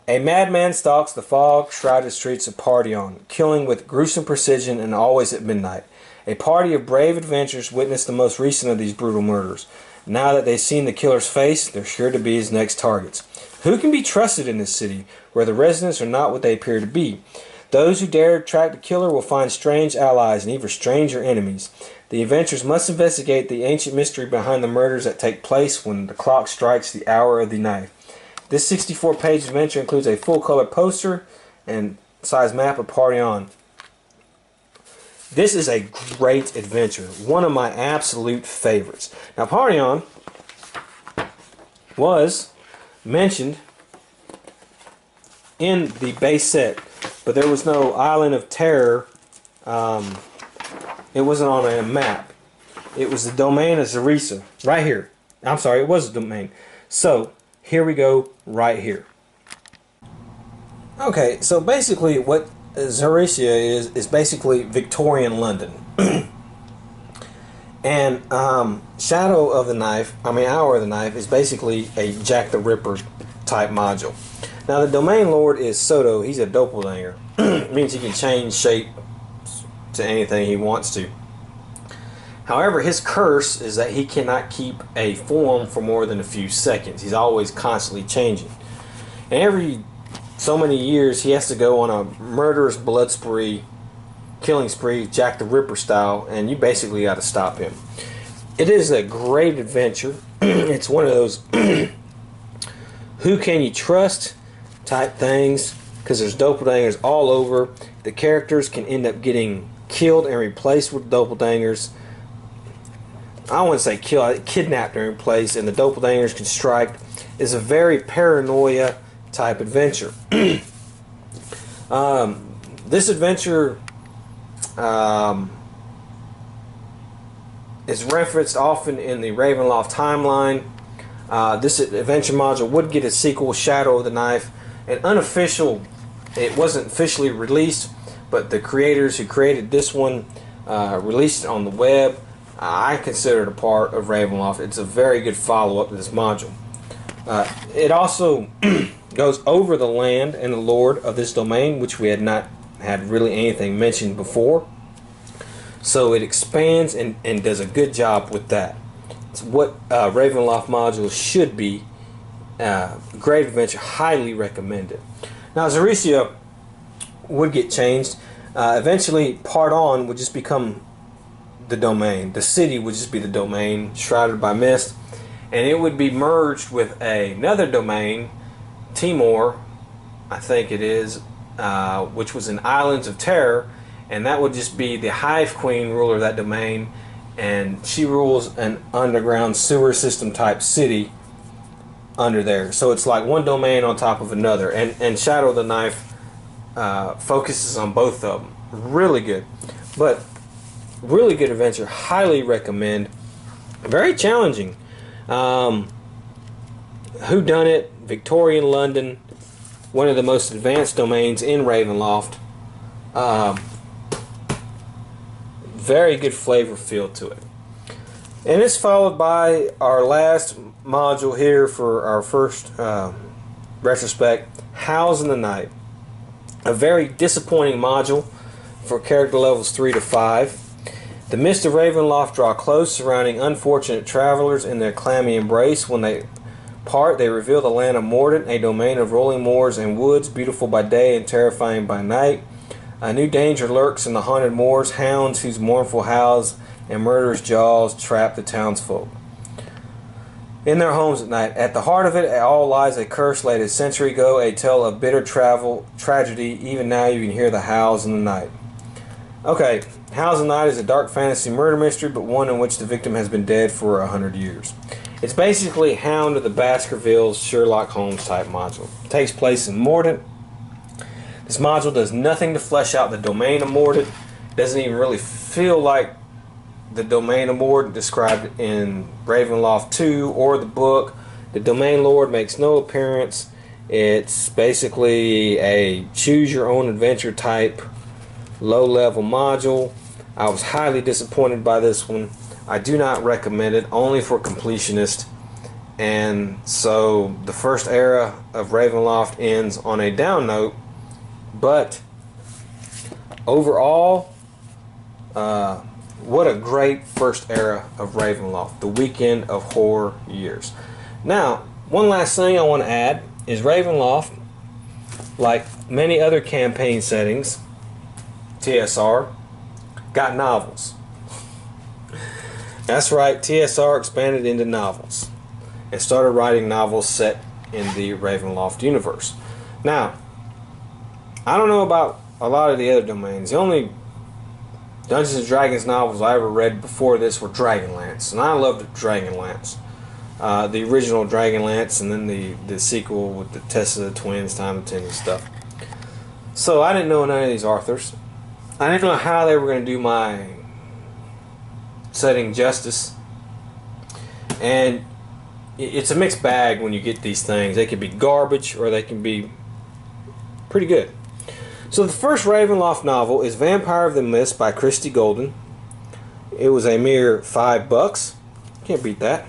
A madman stalks the fog-shrouded streets of Pardion, killing with gruesome precision and always at midnight. A party of brave adventurers witnessed the most recent of these brutal murders. Now that they've seen the killer's face, they're sure to be his next targets. Who can be trusted in this city, where the residents are not what they appear to be? Those who dare track the killer will find strange allies and even stranger enemies. The adventurers must investigate the ancient mystery behind the murders that take place when the clock strikes the hour of the knife. This 64-page adventure includes a full-color poster and size map of Pardion. This is a great adventure, one of my absolute favorites. Now, Pardion was mentioned in the base set, but there was no Island of Terror. It wasn't on a map. It was the domain of Zarisa, right here. I'm sorry, it was a domain. So, here we go, right here. Okay, so basically what Zarisa is basically Victorian London. And Shadow of the Knife, Hour of the Knife, is basically a Jack the Ripper type module. Now the domain lord is Soto. He's a doppelganger. It means he can change shape to anything he wants to. However, his curse is that he cannot keep a form for more than a few seconds. He's always constantly changing. And every so many years he has to go on a murderous blood spree, killing spree, Jack the Ripper style, and you basically got to stop him. It is a great adventure. It's one of those who can you trust type things, because there's doppelgangers all over. The characters can end up getting killed and replaced with doppelgangers. I wouldn't say killed, kidnapped and replaced, and the doppelgangers can strike is a very paranoia type adventure. This adventure is referenced often in the Ravenloft timeline. This adventure module would get a sequel, Shadow of the Knife. An unofficial, it wasn't officially released, but the creators who created this one released it on the web. I consider it a part of Ravenloft. It's a very good follow-up to this module. It also goes over the land and the lore of this domain, which we had not had really anything mentioned before. So it expands and does a good job with that. It's what Ravenloft modules should be. Great adventure, highly recommended. Now Zarecia would get changed. Eventually Part On would just become the domain. The city would just be the domain, shrouded by mist, and it would be merged with another domain, Timor, I think it is, which was in Islands of Terror, and that would just be the Hive Queen ruler of that domain, and she rules an underground sewer system type city under there. So it's like one domain on top of another, and Shadow of the Knife focuses on both of them. Really good, but really good adventure. Highly recommend. Very challenging. Whodunit, Victorian London, one of the most advanced domains in Ravenloft. Very good flavor feel to it. And it's followed by our last module here for our first retrospect, Howls in the Night. A very disappointing module for character levels 3 to 5. The mist of Ravenloft draw close, surrounding unfortunate travelers in their clammy embrace. When they part, they reveal the land of Mordant, a domain of rolling moors and woods, beautiful by day and terrifying by night. A new danger lurks in the haunted moors, hounds whose mournful howls and murderous jaws trap the townsfolk in their homes at night. At the heart of it all lies a curse laid a century ago, a tale of bitter tragedy. Even now you can hear the howls in the night. Okay, Howls in the Night is a dark fantasy murder mystery, but one in which the victim has been dead for 100 years. It's basically Hound of the Baskervilles, Sherlock Holmes type module. It takes place in Mordant. This module does nothing to flesh out the domain of Mordant. It doesn't even really feel like the domain of Mordant described in Ravenloft 2 or the book. The domain lord makes no appearance. It's basically a choose your own adventure type low level module. I was highly disappointed by this one. I do not recommend it, only for completionists. And so the first era of Ravenloft ends on a down note, but overall, what a great first era of Ravenloft, the weekend of horror years. Now, one last thing I want to add is Ravenloft, like many other campaign settings, TSR, got novels. That's right, TSR expanded into novels and started writing novels set in the Ravenloft universe. Now, I don't know about a lot of the other domains. The only Dungeons and Dragons novels I ever read before this were Dragonlance, and I loved Dragonlance. The original Dragonlance, and then the sequel with the Test of the Twins, Time of Ten and stuff. So I didn't know none of these authors. I didn't know how they were going to do my setting justice. And it's a mixed bag when you get these things. They can be garbage or they can be pretty good. So the first Ravenloft novel is Vampire of the Mist by Christy Golden. It was a mere $5. Can't beat that.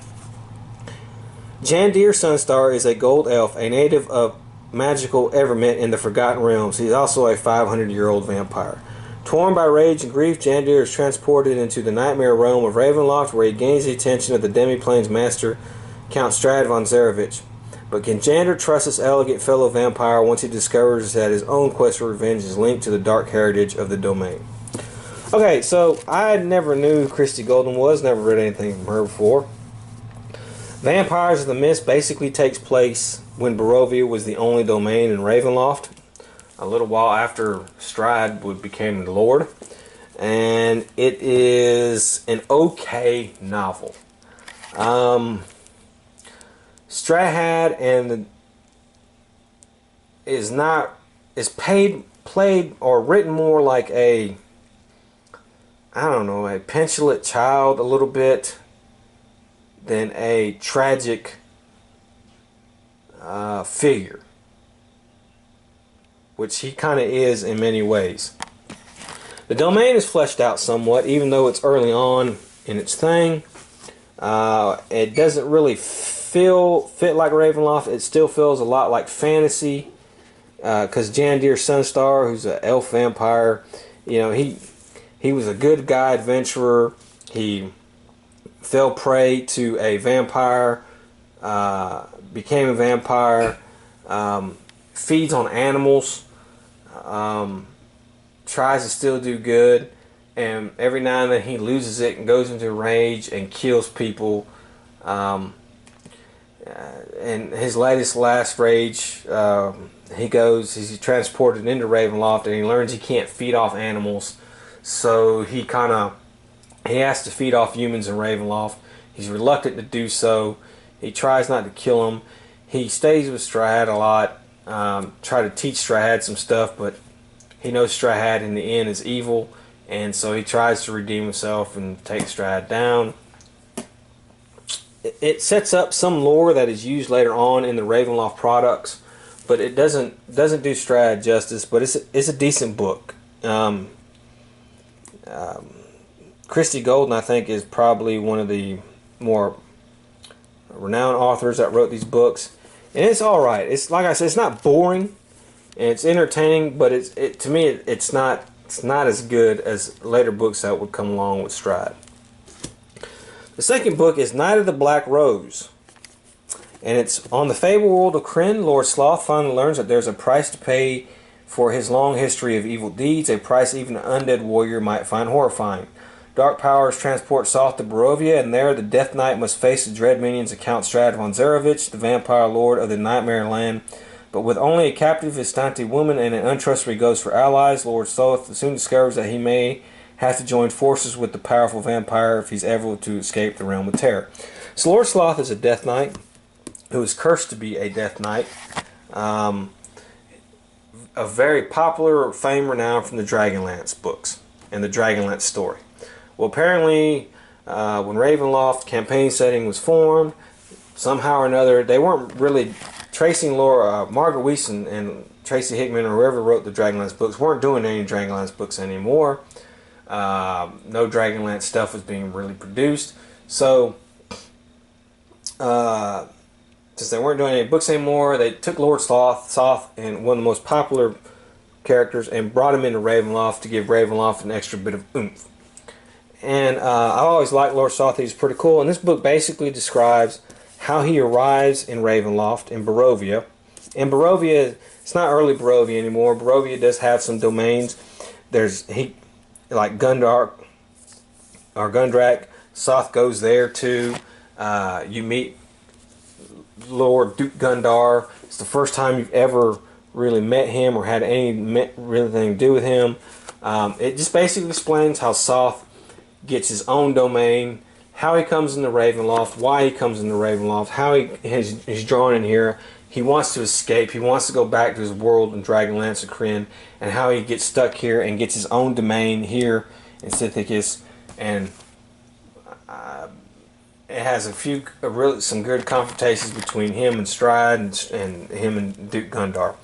Jandir Sunstar is a gold elf, a native of magical Evermint in the Forgotten Realms. He's also a 500-year-old vampire. Torn by rage and grief, Jandir is transported into the nightmare realm of Ravenloft, where he gains the attention of the Demiplane's master, Count Strad von Zarevich. But can Jandir trust his elegant fellow vampire once he discovers that his own quest for revenge is linked to the dark heritage of the domain? Okay, so I never knew who Christy Golden was, never read anything from her before. Vampires of the Mist basically takes place when Barovia was the only domain in Ravenloft, a little while after Strahd became the Lord, and it is an okay novel. Strahad is played or written more like a, I don't know, a petulant child a little bit than a tragic figure, which he kind of is in many ways. The domain is fleshed out somewhat, even though it's early on in its thing. It doesn't really fit like Ravenloft. It still feels a lot like fantasy, because Jandir Sunstar, who's an elf vampire, you know, he was a good guy adventurer. He fell prey to a vampire, became a vampire, feeds on animals, tries to still do good, and every now and then he loses it and goes into a rage and kills people. And his last rage, he's transported into Ravenloft, and he learns he can't feed off animals, so he has to feed off humans in Ravenloft. He's reluctant to do so. He tries not to kill them. He stays with Strahad a lot, try to teach Strahad some stuff, but he knows Strahad in the end is evil, and so he tries to redeem himself and take Strahad down. It sets up some lore that is used later on in the Ravenloft products, but it doesn't do Strahad justice. But it's a decent book. Christie Golden, I think, is probably one of the more renowned authors that wrote these books, and it's all right. It's like I said, it's not boring, and it's entertaining, but to me it's not as good as later books that would come along with Strahad. The second book is Knight of the Black Rose, and it's on the fable world of Krynn. Lord Sloth finally learns that there's a price to pay for his long history of evil deeds, a price even an undead warrior might find horrifying. Dark powers transport Soth to Barovia, and there the Death Knight must face the dread minions of Count Strahd von Zarovich, the vampire lord of the Nightmare Land. But with only a captive Istante woman and an untrustworthy ghost for allies, Lord Sloth soon discovers that he may have to join forces with the powerful vampire if he's ever to escape the realm of terror. So Lord Sloth is a Death Knight who is cursed to be a Death Knight. A very popular, fame renowned from the Dragonlance books and the Dragonlance story. Well, apparently, when Ravenloft campaign setting was formed, somehow or another, they weren't really tracing lore. Margaret Weiss and Tracy Hickman, or whoever wrote the Dragonlance books, weren't doing any Dragonlance books anymore. No Dragonlance stuff was being really produced. So, since they weren't doing any books anymore, they took Lord Soth, and one of the most popular characters, and brought him into Ravenloft to give Ravenloft an extra bit of oomph. And I always liked Lord Soth. He's pretty cool. And this book basically describes how he arrives in Ravenloft in Barovia. In Barovia, it's not early Barovia anymore. Barovia does have some domains. Like Gundrak. Soth goes there too. You meet Lord Duke Gundar. It's the first time you've ever really met him or had really thing to do with him. It just basically explains how Soth gets his own domain, how he comes into Ravenloft, why he comes into Ravenloft, how he's drawn in here. He wants to escape. He wants to go back to his world in Dragonlance of Krynn, and how he gets stuck here and gets his own domain here in Sithicus. And it has some good confrontations between him and Strahd and him and Duke Gundar.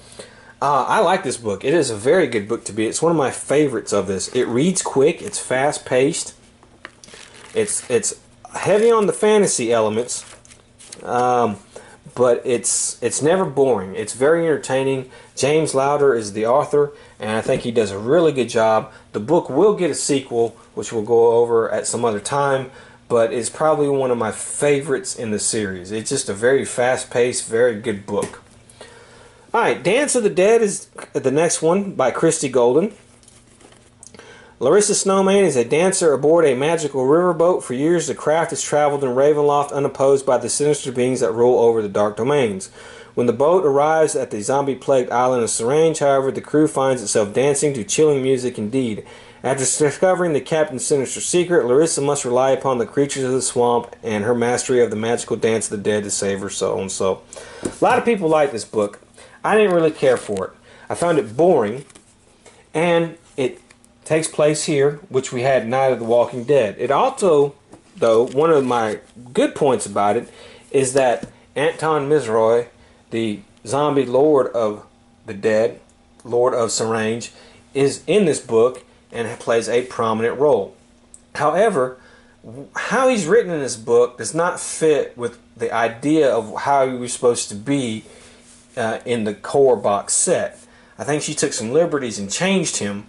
I like this book. It is a very good book to be. It's one of my favorites of this. It reads quick. It's fast paced. It's heavy on the fantasy elements, but it's never boring. It's very entertaining. James Lauder is the author, and I think he does a really good job. The book will get a sequel, which we'll go over at some other time, but it's probably one of my favorites in the series. It's just a very fast-paced, very good book. Alright, Dance of the Dead is the next one by Christie Golden. Larissa Snowman is a dancer aboard a magical riverboat. For years, the craft has traveled in Ravenloft unopposed by the sinister beings that rule over the dark domains. When the boat arrives at the zombie-plagued island of Sarange, however, the crew finds itself dancing to chilling music indeed. After discovering the Captain's sinister secret, Larissa must rely upon the creatures of the swamp and her mastery of the magical dance of the dead to save her soul. And so, a lot of people like this book. I didn't really care for it. I found it boring, and it takes place here, which we had Night of the Walking Dead. It also, though, one of my good points about it is that Anton Mizroy, the zombie lord of the dead, Lord of Sarange, is in this book and plays a prominent role. However, how he's written in this book does not fit with the idea of how he was supposed to be in the core box set. I think she took some liberties and changed him,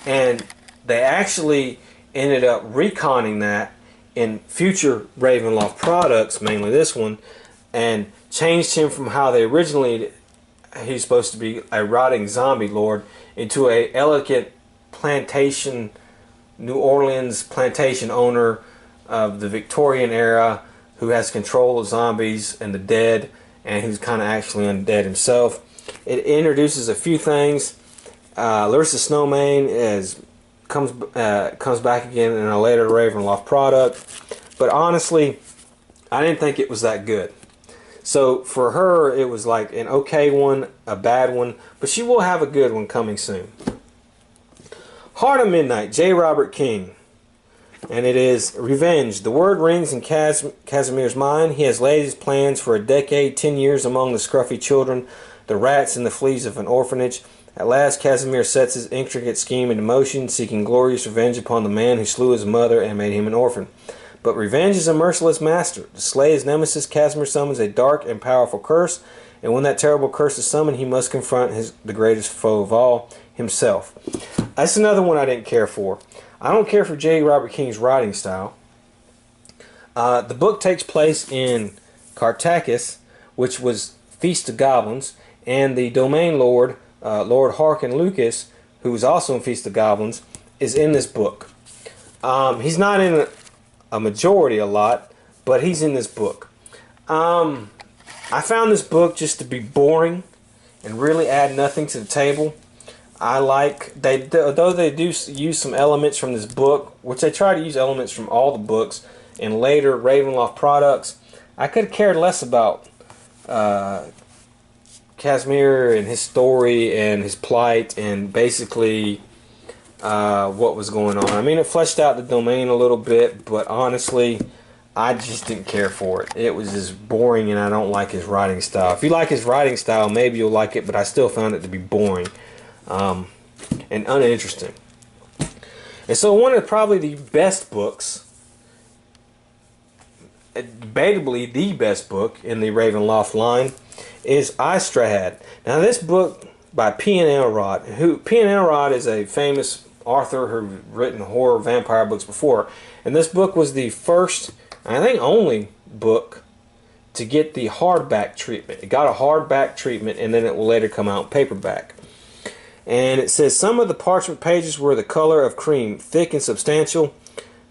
and they actually ended up reconning that in future Ravenloft products, mainly this one, and changed him from how they originally he's supposed to be, a rotting zombie lord, into a elegant plantation, New Orleans plantation owner of the Victorian era who has control of zombies and the dead, and who's kind of actually undead himself. It introduces a few things. Larissa Snowmane comes back again in a later Ravenloft product, but honestly, I didn't think it was that good. So for her, it was like an okay one, a bad one, but she will have a good one coming soon. Heart of Midnight, J. Robert King. And it is revenge. The word rings in Casimir's mind. He has laid his plans for a decade, 10 years among the scruffy children, the rats and the fleas of an orphanage. At last, Casimir sets his intricate scheme into motion, seeking glorious revenge upon the man who slew his mother and made him an orphan. But revenge is a merciless master. To slay his nemesis, Casimir summons a dark and powerful curse, and when that terrible curse is summoned, he must confront the greatest foe of all, himself. That's another one I didn't care for. I don't care for J. Robert King's writing style. The book takes place in Cartacus, which was Feast of Goblins, and the domain lord, Lord Harkin Lucas, who was also in Feast of Goblins, is in this book. He's not in a majority a lot, but he's in this book. I found this book just to be boring and really add nothing to the table. I like, though they do use some elements from this book, which they try to use elements from all the books in later Ravenloft products. I could have cared less about Casimir and his story and his plight and basically what was going on. I mean, it fleshed out the domain a little bit, but honestly, I just didn't care for it. It was just boring, and I don't like his writing style. If you like his writing style, maybe you'll like it, but I still found it to be boring and uninteresting. And so one of probably the best books, debatably the best book in the Ravenloft line, is Ystrahad. Now this book by P.N. Elrod, who P.N. Elrod is a famous author who's written horror vampire books before, and this book was the first, I think only book to get the hardback treatment. It got a hardback treatment, and then it will later come out paperback. And it says, some of the parchment pages were the color of cream, thick and substantial,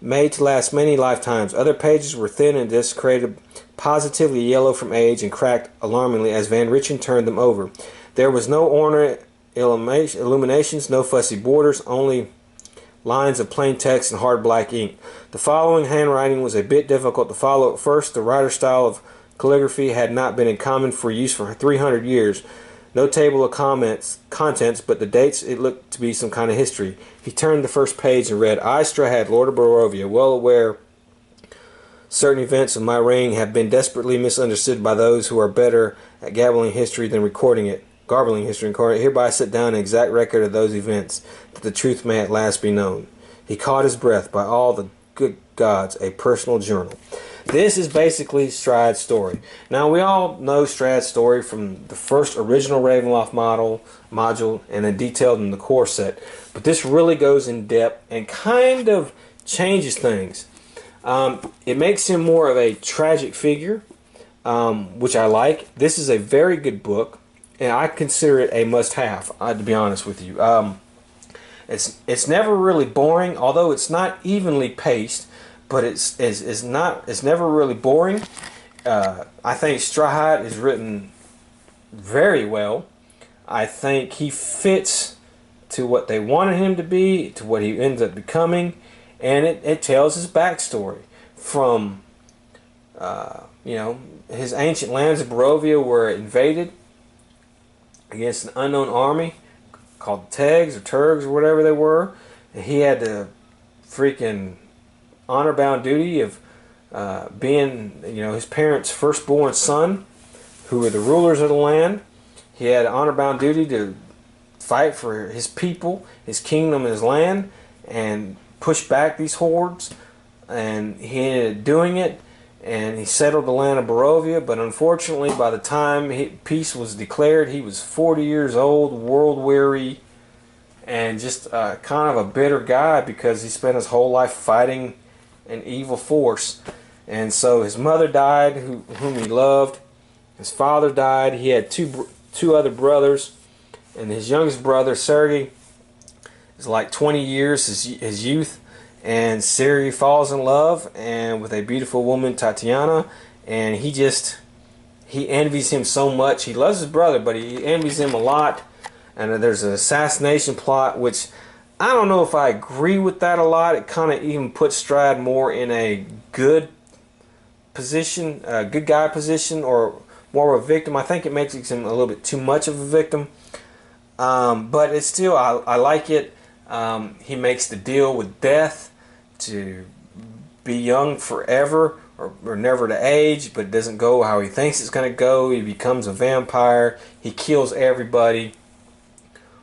made to last many lifetimes. Other pages were thin and desecrated, positively yellow from age, and cracked alarmingly as Van Richten turned them over. There was no ornate illuminations, no fussy borders, only lines of plain text and hard black ink. The following handwriting was a bit difficult to follow at first. The writer's style of calligraphy had not been in common for use for 300 years. No table of contents, but the dates, it looked to be some kind of history. He turned the first page and read, Ystrahad, Lord of Barovia, well aware certain events of my reign have been desperately misunderstood by those who are better at garbling history than recording it. Hereby sit down an exact record of those events, that the truth may at last be known. He caught his breath. By all the good gods, a personal journal. This is basically Strahd's story. Now, we all know Strahd's story from the first original Ravenloft module and then detailed in the core set. But this really goes in depth and kind of changes things. It makes him more of a tragic figure, which I like. This is a very good book, and I consider it a must-have, to be honest with you. It's never really boring, although it's not evenly paced. But it's never really boring. I think Strahd is written very well. I think he fits to what they wanted him to be, to what he ends up becoming, and it tells his backstory from his ancient lands of Barovia were invaded against an unknown army called Tegs or Turgs or whatever they were, and he had the freaking honor-bound duty of being his parents' firstborn son, who were the rulers of the land. He had an honor-bound duty to fight for his people, his kingdom, and his land, and push back these hordes. And he ended up doing it, and he settled the land of Barovia. But unfortunately, by the time peace was declared, he was 40 years old, world-weary, and just kind of a bitter guy because he spent his whole life fighting an evil force. And so his mother died, whom he loved. His father died. He had two other brothers, and his youngest brother, Sergei, is like 20 years his youth. And Sergei falls in love and with a beautiful woman, Tatiana, and he envies him so much. He loves his brother, but he envies him a lot. And there's an assassination plot, which I don't know if I agree with that a lot. It kind of even puts Strahd more in a good position, a good guy position, or more of a victim. I think it makes him a little bit too much of a victim. But it's still, I like it. He makes the deal with death to be young forever, or never to age, but it doesn't go how he thinks it's going to go. He becomes a vampire. He kills everybody,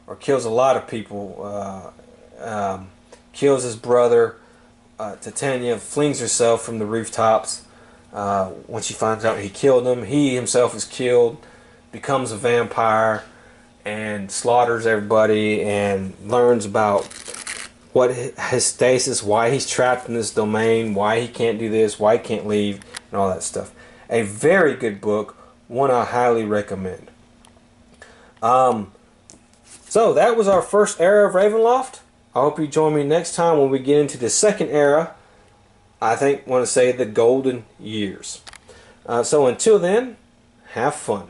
or kills a lot of people. Kills his brother. Titania flings herself from the rooftops when she finds out he killed him. He himself is killed, becomes a vampire, and slaughters everybody, and learns about what his stasis, why he's trapped in this domain, why he can't do this, why he can't leave, and all that stuff. A very good book, one I highly recommend. So that was our first era of Ravenloft. I hope you join me next time when we get into the second era. I want to say the golden years. So until then, have fun.